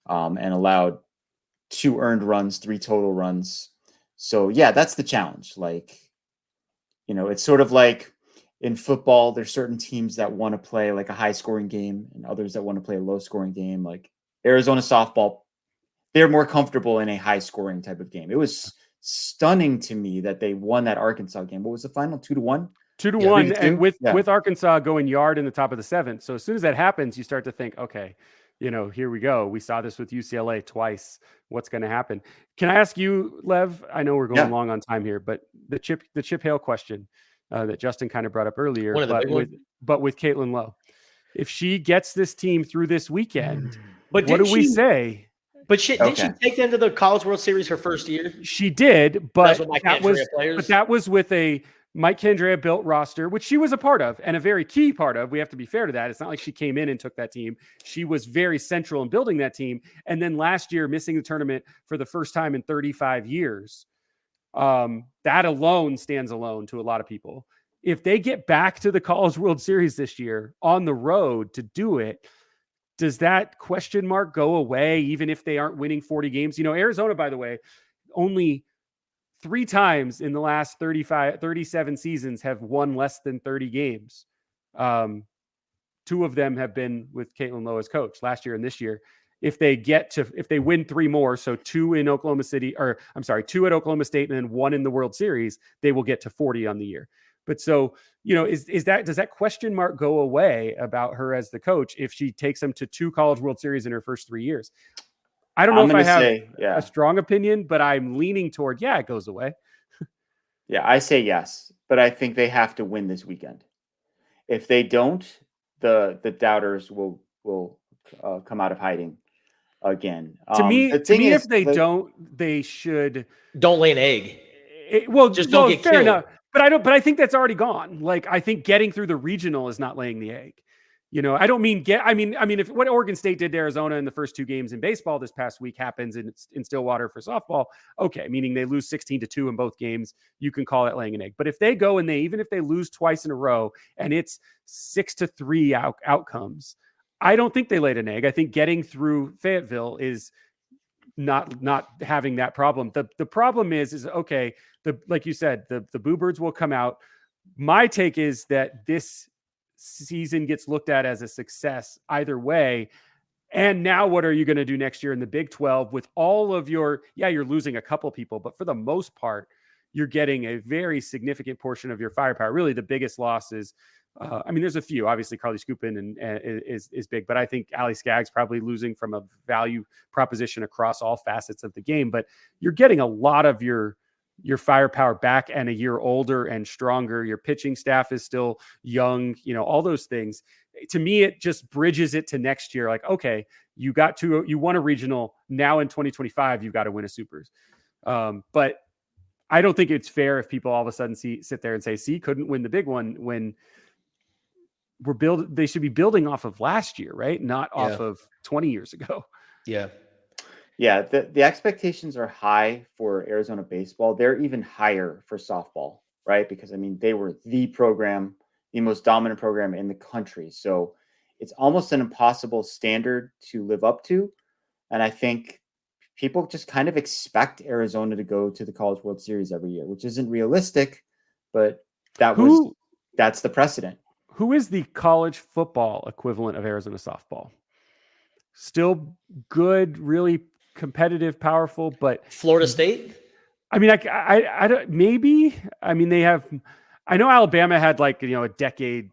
and allowed 2 earned runs, 3 total runs. So yeah, that's the challenge. Like, it's sort of like in football, there's certain teams that want to play like a high scoring game and others that want to play a low scoring game. Like Arizona softball, they're more comfortable in a high scoring type of game. It was stunning to me that they won that Arkansas game. What was the final? 2-1? 2-1, and with Arkansas going yard in the top of the 7th. So as soon as that happens, you start to think, okay, here we go. We saw this with UCLA twice. What's going to happen? Can I ask you, Lev? I know we're going long on time here, but the Chip Hale question that Justin kind of brought up earlier, but with Caitlin Lowe, if she gets this team through this weekend, what do we say? But didn't she take them to the College World Series her first year? She did, but that was with a Mike Candrea built roster, which she was a part of and a very key part of. We have to be fair to that. It's not like she came in and took that team. She was very central in building that team. And then last year, missing the tournament for the first time in 35 years. That alone stands alone to a lot of people. If they get back to the College World Series this year on the road to do it, does that question mark go away, even if they aren't winning 40 games? Arizona, by the way, only 3 times in the last 37 seasons have won less than 30 games. 2 of them have been with Caitlin Lowe as coach last year and this year. If they win 3 more, so 2 in Oklahoma City, 2 at Oklahoma State and then 1 in the World Series, they will get to 40 on the year. But so, does that question mark go away about her as the coach if she takes them to 2 College World Series in her first 3 years? I don't know if I have a strong opinion, but I'm leaning toward, it goes away. Yeah, I say yes, but I think they have to win this weekend. If they don't, the doubters will come out of hiding again. To me, if they don't, they should don't lay an egg. Just don't get killed. Enough. But I think that's already gone. Like, I think getting through the regional is not laying the egg. I don't mean if what Oregon State did to Arizona in the first 2 games in baseball this past week happens in Stillwater for softball, okay, meaning they lose 16-2 in both games, you can call that laying an egg. But if they go and even if they lose twice in a row and it's 6-3 outcomes, I don't think they laid an egg. I think getting through Fayetteville is not having that problem. The problem is okay, like you said, the Boo Birds will come out. My take is that this season gets looked at as a success either way. And now what are you going to do next year in the Big 12 with all of you're losing a couple people, but for the most part, you're getting a very significant portion of your firepower. Really, the biggest loss is, there's a few. Obviously, Carly Scoopin is big, but I think Ali Skaggs probably losing from a value proposition across all facets of the game. But you're getting a lot of your firepower back and a year older and stronger. Your pitching staff is still young, all those things. To me, it just bridges it to next year. Like, okay, you won a regional. Now in 2025, you've got to win a supers. But I don't think it's fair if people all of a sudden sit there and say, couldn't win the big one when they should be building off of last year, right? Not off of 20 years ago. Yeah. Yeah, the expectations are high for Arizona baseball. They're even higher for softball, right? Because, they were the most dominant program in the country. So it's almost an impossible standard to live up to. And I think people just kind of expect Arizona to go to the College World Series every year, which isn't realistic, but that's the precedent. Who is the college football equivalent of Arizona softball? Still good, really competitive, powerful, but Florida State? I mean, I don't, maybe, I mean, I know Alabama had like, a decade,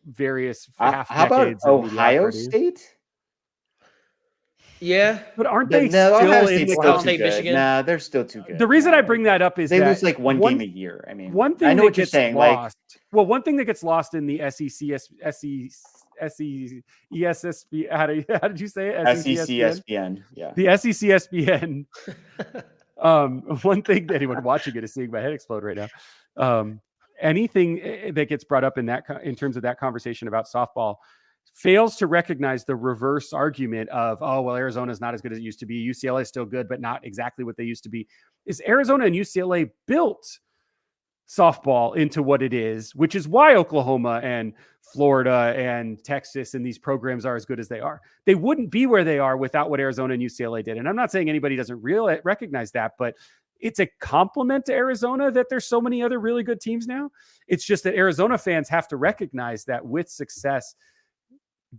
various half How about decades of Ohio mediocrity. State? Yeah. But aren't they No, Ohio still in State's the still Ohio too State, good. Michigan? Nah, they're still too good. The reason Nah, I bring that up is they that lose like one game a year. I mean, one thing I know that what you're gets saying. lost. Well, one thing that gets lost in the SECSB. How did you say it? Like SECSBN. Yeah. The SECSBN. One thing that anyone watching it is seeing my head explode right now. Anything that gets brought up in terms of that conversation about softball fails to recognize the reverse argument of, oh, well, Arizona is not as good as it used to be. UCLA is still good, but not exactly what they used to be. Is Arizona and UCLA built softball into what it is, which is why Oklahoma and Florida and Texas and these programs are as good as they are. They wouldn't be where they are without what Arizona and UCLA did. And I'm not saying anybody doesn't really recognize that, but it's a compliment to Arizona that there's so many other really good teams now. It's just that Arizona fans have to recognize that with success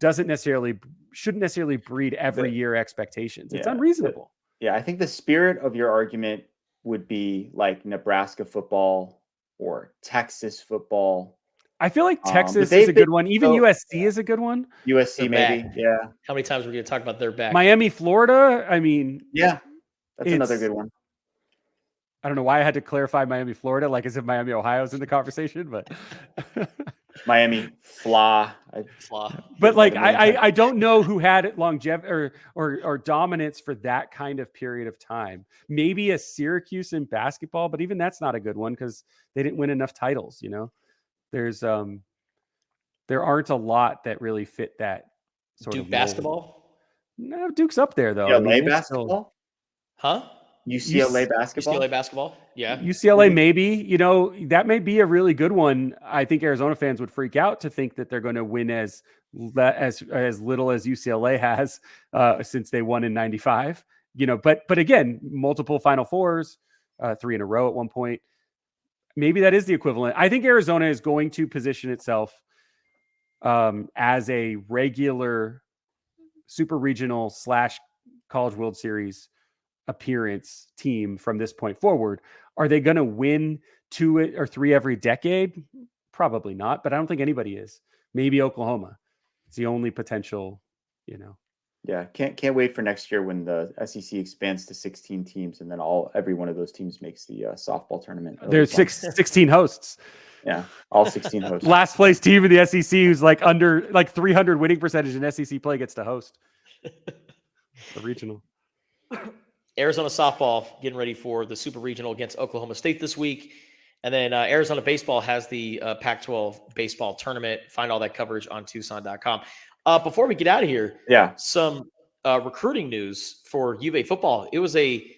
shouldn't necessarily breed every year expectations. It's unreasonable. Yeah, I think the spirit of your argument would be like Nebraska football or Texas football. I feel like Texas is a good one. Even USC is a good one. USC maybe, yeah. How many times are we going to talk about their back? Miami, Florida. I mean, yeah, that's another good one. I don't know why I had to clarify Miami, Florida, like as if Miami, Ohio is in the conversation, but Miami, Fla. But like, I don't know who had longevity or dominance for that kind of period of time. Maybe a Syracuse in basketball, but even that's not a good one because they didn't win enough titles. There aren't a lot that really fit that sort Duke of basketball. No, Duke's up there though. UCLA basketball, huh? UCLA basketball. UCLA basketball. Yeah. UCLA maybe. That may be a really good one. I think Arizona fans would freak out to think that they're going to win as little as UCLA has since they won in '95. But again, multiple Final Fours, 3 in a row at one point. Maybe that is the equivalent. I think Arizona is going to position itself as a regular super regional / College World Series appearance team from this point forward. Are they going to win 2 or 3 every decade? Probably not, but I don't think anybody is. Maybe Oklahoma. It's the only potential, Yeah, can't wait for next year when the SEC expands to 16 teams and then every one of those teams makes the softball tournament. There's 16 hosts. Yeah, all 16 hosts. Last place team in the SEC who's like under 300 winning percentage in SEC play gets to host the regional. Arizona softball getting ready for the Super Regional against Oklahoma State this week. And then Arizona baseball has the Pac-12 baseball tournament. Find all that coverage on Tucson.com. Before we get out of here, some recruiting news for U of A football. It was a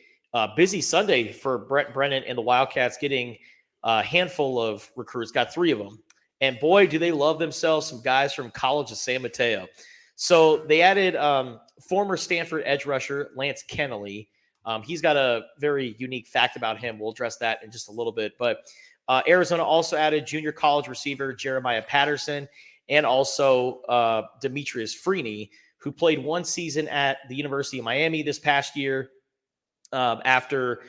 busy Sunday for Brett Brennan and the Wildcats, getting a handful of recruits, got 3 of them. And boy, do they love themselves some guys from College of San Mateo. So they added former Stanford edge rusher Lance Kennelly. He's got a very unique fact about him. We'll address that in just a little bit. But Arizona also added junior college receiver Jeremiah Patterson and also Demetrius Freeney, who played 1 season at the University of Miami this past year after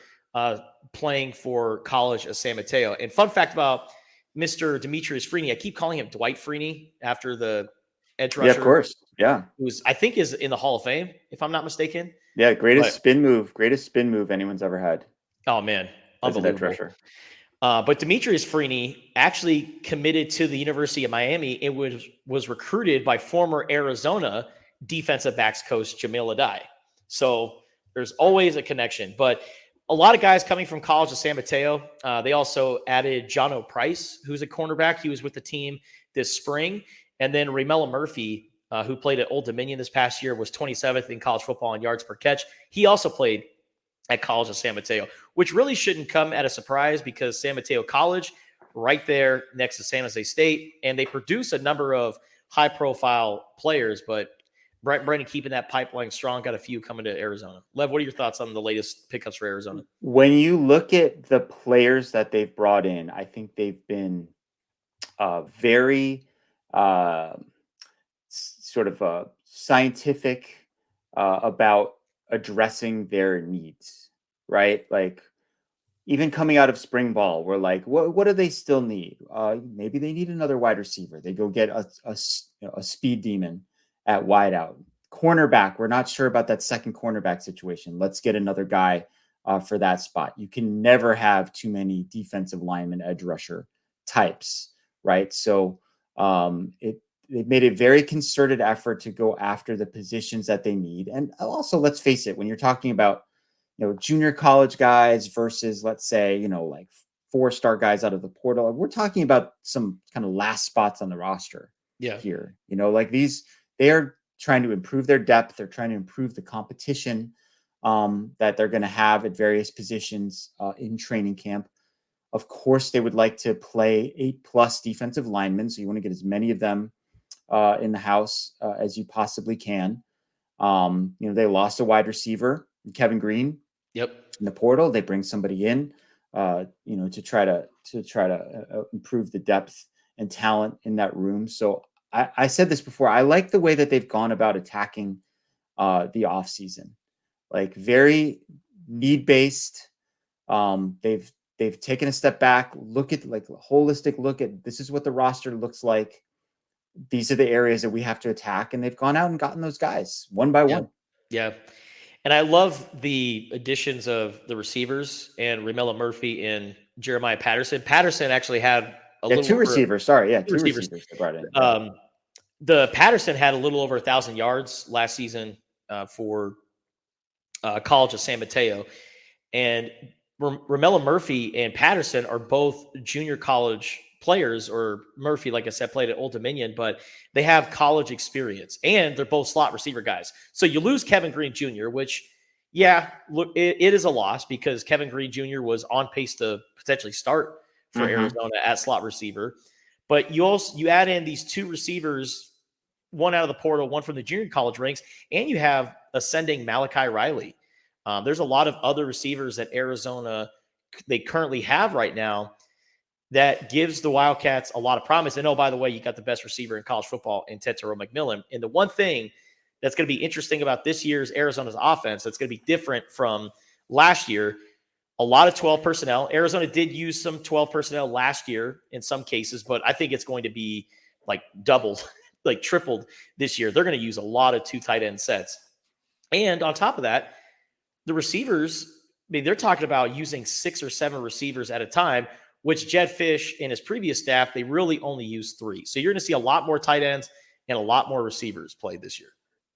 playing for College of San Mateo. And fun fact about Mr. Demetrius Freeney, I keep calling him Dwight Freeney after the edge rusher. Yeah, of course. Yeah. Who's I think is in the Hall of Fame, if I'm not mistaken. Yeah, greatest spin move anyone's ever had. Oh man, unbelievable. But Demetrius Freeney actually committed to the University of Miami. It was recruited by former Arizona defensive backs coach Jamil Adai. So there's always a connection. But a lot of guys coming from College of San Mateo. They also added Jono Price, who's a cornerback. He was with the team this spring. And then Ramella Murphy, who played at Old Dominion this past year, was 27th in college football in yards per catch. He also played at College of San Mateo, which really shouldn't come at a surprise because San Mateo College, right there next to San Jose State, and they produce a number of high-profile players, but Brett Brennan keeping that pipeline strong, got a few coming to Arizona. Lev, what are your thoughts on the latest pickups for Arizona? When you look at the players that they've brought in, I think they've been very sort of even coming out of spring ball, we're like, what do they still need? Maybe they need another wide receiver. They go get a speed demon at wideout. Cornerback, we're not sure about that second cornerback situation. Let's get another guy for that spot. You can never have too many defensive lineman, edge rusher types, right? So they've made a very concerted effort to go after the positions that they need. And also, let's face it, when you're talking about junior college guys versus, let's say, like 4-star guys out of the portal, we're talking about some kind of last spots on the roster here. Like they are trying to improve their depth. They're trying to improve the competition that they're going to have at various positions in training camp. Of course, they would like to play 8+ defensive linemen. So you want to get as many of them in the house as you possibly can. They lost a wide receiver, Kevin Green. Yep. In the portal, they bring somebody in, to try to improve the depth and talent in that room. So I said this before. I like the way that they've gone about attacking the offseason, like very need based. They've taken a step back, look at like a holistic look at this is what the roster looks like. These are the areas that we have to attack, and they've gone out and gotten those guys one by one. Yeah. And I love the additions of the receivers and Ramella Murphy and Jeremiah Patterson. Patterson actually had two receivers. Sorry. Yeah. Two receivers they brought in. The Patterson had a little over 1,000 yards last season for College of San Mateo. And Ramella Murphy and Patterson are both junior college players, or Murphy, like I said, played at Old Dominion, but they have college experience and they're both slot receiver guys. So you lose Kevin Green Jr., which, look, it is a loss because Kevin Green Jr. was on pace to potentially start for Arizona at slot receiver. But you add in these two receivers, one out of the portal, one from the junior college ranks, and you have ascending Malachi Riley. There's a lot of other receivers that Arizona they currently have right now that gives the Wildcats a lot of promise. And, oh, by the way, you got the best receiver in college football in Tetairoa McMillan. And the one thing that's going to be interesting about this year's Arizona's offense that's going to be different from last year, a lot of 12 personnel. Arizona did use some 12 personnel last year in some cases, but I think it's going to be like doubled, like tripled this year. They're going to use a lot of 2 tight end sets. And on top of that, the receivers, they're talking about using 6 or 7 receivers at a time, which Jed Fish and his previous staff, they really only used 3. So you're going to see a lot more tight ends and a lot more receivers played this year.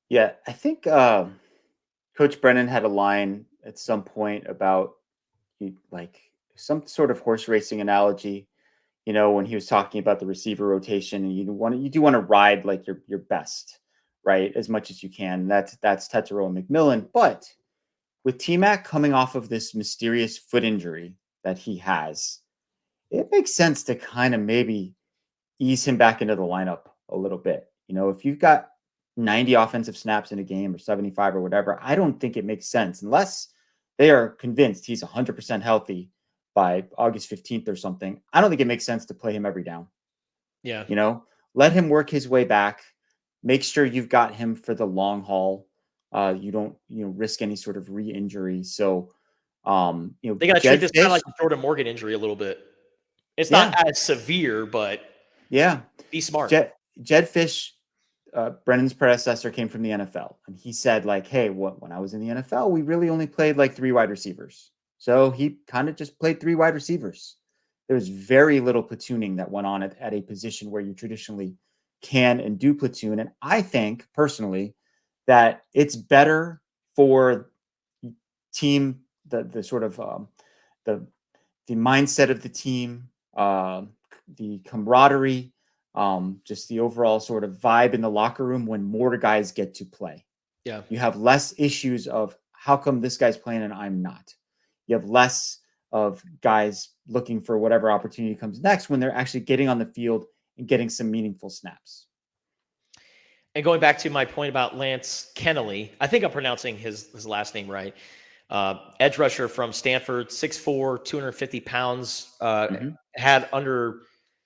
Yeah, I think Coach Brennan had a line at some point about like some sort of horse racing analogy, when he was talking about the receiver rotation, and you do want to ride like your best, right, as much as you can. That's Tetairoa McMillan. But with T-Mac coming off of this mysterious foot injury that he has, it makes sense to kind of maybe ease him back into the lineup a little bit. If you've got 90 offensive snaps in a game or 75 or whatever, I don't think it makes sense unless they are convinced he's 100% healthy by August 15th or something. I don't think it makes sense to play him every down. Yeah. Let him work his way back. Make sure you've got him for the long haul. You don't, risk any sort of re-injury. So, they got to treat this kind of like the Jordan Morgan injury a little bit. It's not as severe, but be smart. Jed Fish, Brennan's predecessor, came from the NFL, and he said, like, hey, when I was in the NFL, we really only played like 3 wide receivers. So he kind of just played 3 wide receivers. There was very little platooning that went on at a position where you traditionally can and do platoon. And I think personally that it's better for team, the sort of the mindset of the team, the camaraderie, just the overall sort of vibe in the locker room when more guys get to play. Yeah. You have less issues of how come this guy's playing and I'm not. You have less of guys looking for whatever opportunity comes next when they're actually getting on the field and getting some meaningful snaps. And going back to my point about Lance Kennelly, I think I'm pronouncing his last name right. Edge rusher from Stanford, 6'4", 250 pounds, had under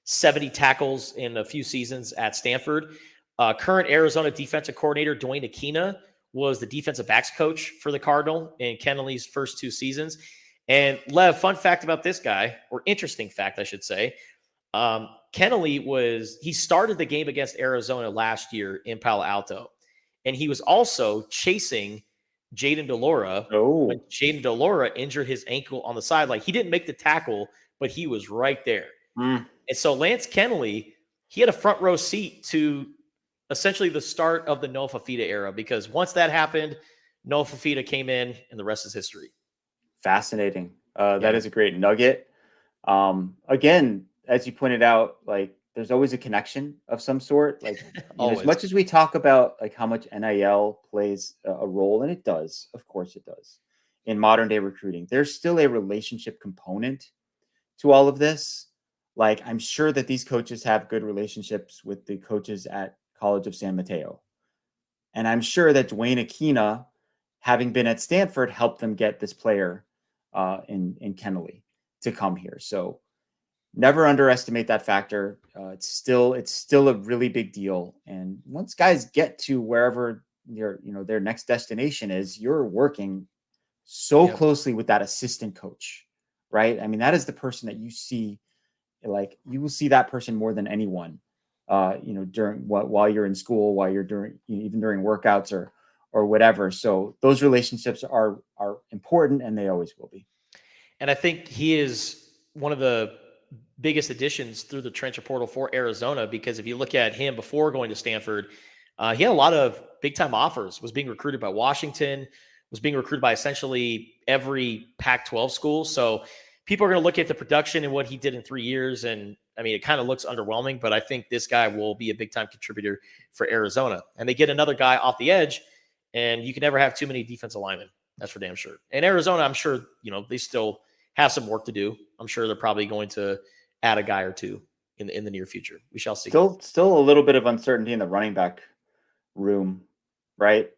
70 tackles in a few seasons at Stanford. Current Arizona defensive coordinator Dwayne Aquina was the defensive backs coach for the Cardinal in Kennelly's first 2 seasons. And Lev, fun fact about this guy, or interesting fact, I should say. Kennelly he started the game against Arizona last year in Palo Alto. And he was also chasing Jaden DeLora when Jaden DeLora injured his ankle on the sideline. He didn't make the tackle, but he was right there. And so Lance Kennelly, he had a front row seat to essentially the start of the Noah Fafita era, because once that happened, Noah Fafita came in and the rest is history. Fascinating. That is a great nugget. Again, as you pointed out, like there's always a connection of some sort. Like as much as we talk about like how much NIL plays a role, and it does, of course it does, in modern day recruiting, there's still a relationship component to all of this. Like I'm sure that these coaches have good relationships with the coaches at College of San Mateo. And I'm sure that Dwayne Aquina, having been at Stanford, helped them get this player in Kennelly to come here. So never underestimate that factor. It's still a really big deal. And once guys get to wherever their next destination is, you're working so closely with that assistant coach, right? I mean, that is the person that you see, like you will see that person more than anyone, while you're in school, while you're even during workouts or whatever. So those relationships are important, and they always will be. And I think he is one of the biggest additions through the transfer portal for Arizona, because if you look at him before going to Stanford, he had a lot of big time offers, was being recruited by Washington, was being recruited by essentially every Pac-12 school. So people are going to look at the production and what he did in 3 years. And I mean, it kind of looks underwhelming, but I think this guy will be a big time contributor for Arizona. And they get another guy off the edge, and you can never have too many defensive linemen. That's for damn sure. And Arizona, I'm sure, they still have some work to do. I'm sure they're probably going to add a guy or two in the near future. We shall see. Still a little bit of uncertainty in the running back room, right?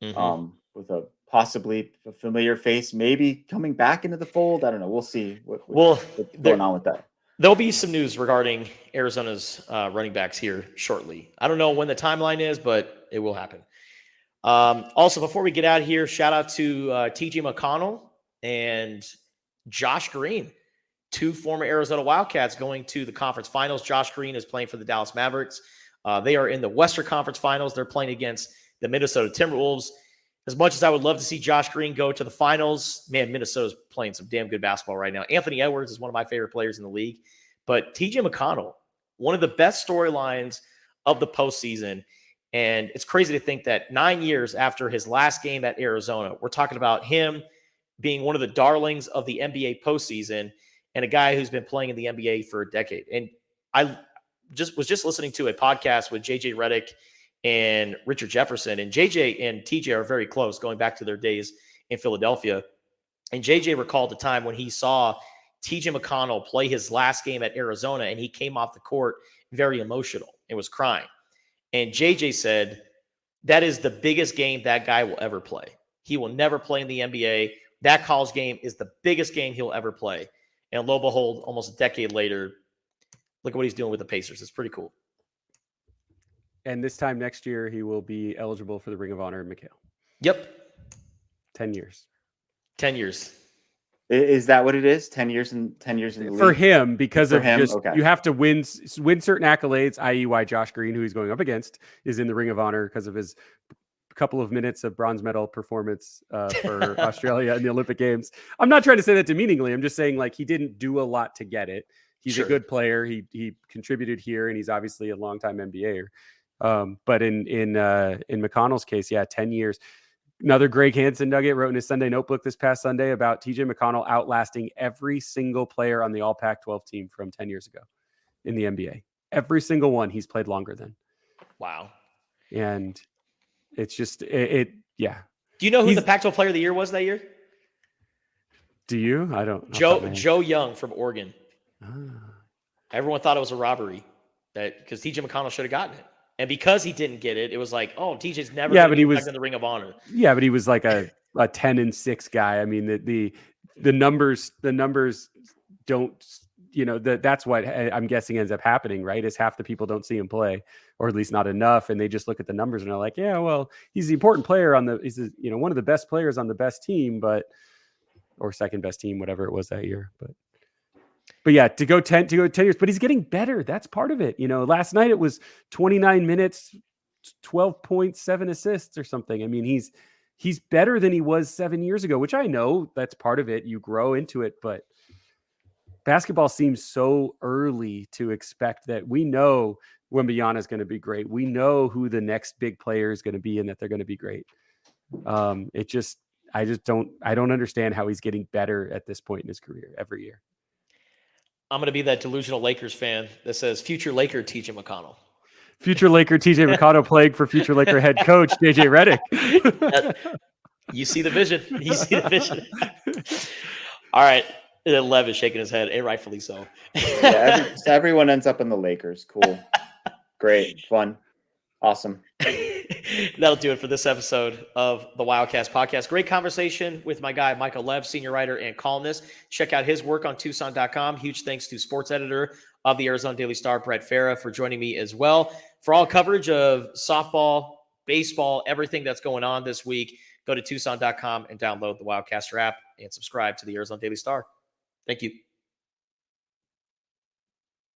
Mm-hmm. With a possibly a familiar face maybe coming back into the fold. I don't know. We'll see what's going on with that. There'll be some news regarding Arizona's running backs here shortly. I don't know when the timeline is, but it will happen. Also, before we get out of here, shout out to TJ McConnell and Josh Green, two former Arizona Wildcats going to the conference finals. Josh Green is playing for the Dallas Mavericks. They are in the Western Conference Finals. They're playing against the Minnesota Timberwolves. As much as I would love to see Josh Green go to the finals, man, Minnesota's playing some damn good basketball right now. Anthony Edwards is one of my favorite players in the league. But TJ McConnell, one of the best storylines of the postseason. And it's crazy to think that 9 years after his last game at Arizona, we're talking about him being one of the darlings of the NBA postseason and a guy who's been playing in the NBA for a decade. And I was just listening to a podcast with JJ Redick and Richard Jefferson, and JJ and TJ are very close going back to their days in Philadelphia. And JJ recalled the time when he saw TJ McConnell play his last game at Arizona, and he came off the court very emotional and was crying. And JJ said, that is the biggest game that guy will ever play. He will never play in the NBA. That college game is the biggest game he'll ever play. And lo and behold, almost a decade later, look at what he's doing with the Pacers. It's pretty cool. And this time next year, he will be eligible for the Ring of Honor in McHale. Yep. 10 years. 10 years. Is that what it is? 10 years in the league? For him, because For of him? just Okay. you have to win certain accolades, i.e. why Josh Green, who he's going up against, is in the Ring of Honor because of his couple of minutes of bronze medal performance for Australia in the Olympic Games. I'm not trying to say that demeaningly. I'm just saying like he didn't do a lot to get it. He's a good player. He contributed here, and he's obviously a longtime NBAer. But in McConnell's case, 10 years. Another Greg Hansen nugget wrote in his Sunday notebook this past Sunday about TJ McConnell outlasting every single player on the All Pac-12 team from 10 years ago in the NBA. Every single one he's played longer than. Wow. And it's just Do you know who the Pac-12 Player of the Year was that year? Do you? I don't. Joe Young from Oregon. Everyone thought it was a robbery because TJ McConnell should have gotten it. And because he didn't get it, it was like, oh, TJ's never going to be in the Ring of Honor. Yeah, but he was like a 10-6 guy. I mean, the numbers don't, that's what I'm guessing ends up happening, right? Is half the people don't see him play, or at least not enough, and they just look at the numbers and are like, yeah, well, he's the important player he's one of the best players on the best team, but or second best team, whatever it was that year. But yeah, to go 10 years, but he's getting better. That's part of it. Last night it was 29 minutes, 12.7 assists or something. I mean, he's better than he was 7 years ago, which I know that's part of it. You grow into it, but basketball seems so early to expect that. We know Wembanyama is going to be great. We know who the next big player is going to be and that they're going to be great. I don't understand how he's getting better at this point in his career every year. I'm going to be that delusional Lakers fan that says future Laker TJ McConnell. Future Laker TJ McConnell playing for future Laker head coach JJ Redick. You see the vision. You see the vision. All right. Lev is shaking his head, and rightfully so. Yeah, everyone ends up in the Lakers. Cool. Great. Fun. Awesome. That'll do it for this episode of the Wildcast podcast. Great conversation with my guy, Michael Lev, senior writer and columnist. Check out his work on Tucson.com. Huge thanks to sports editor of the Arizona Daily Star, Brett Fera, for joining me as well. For all coverage of softball, baseball, everything that's going on this week, go to Tucson.com and download the Wildcaster app and subscribe to the Arizona Daily Star. Thank you.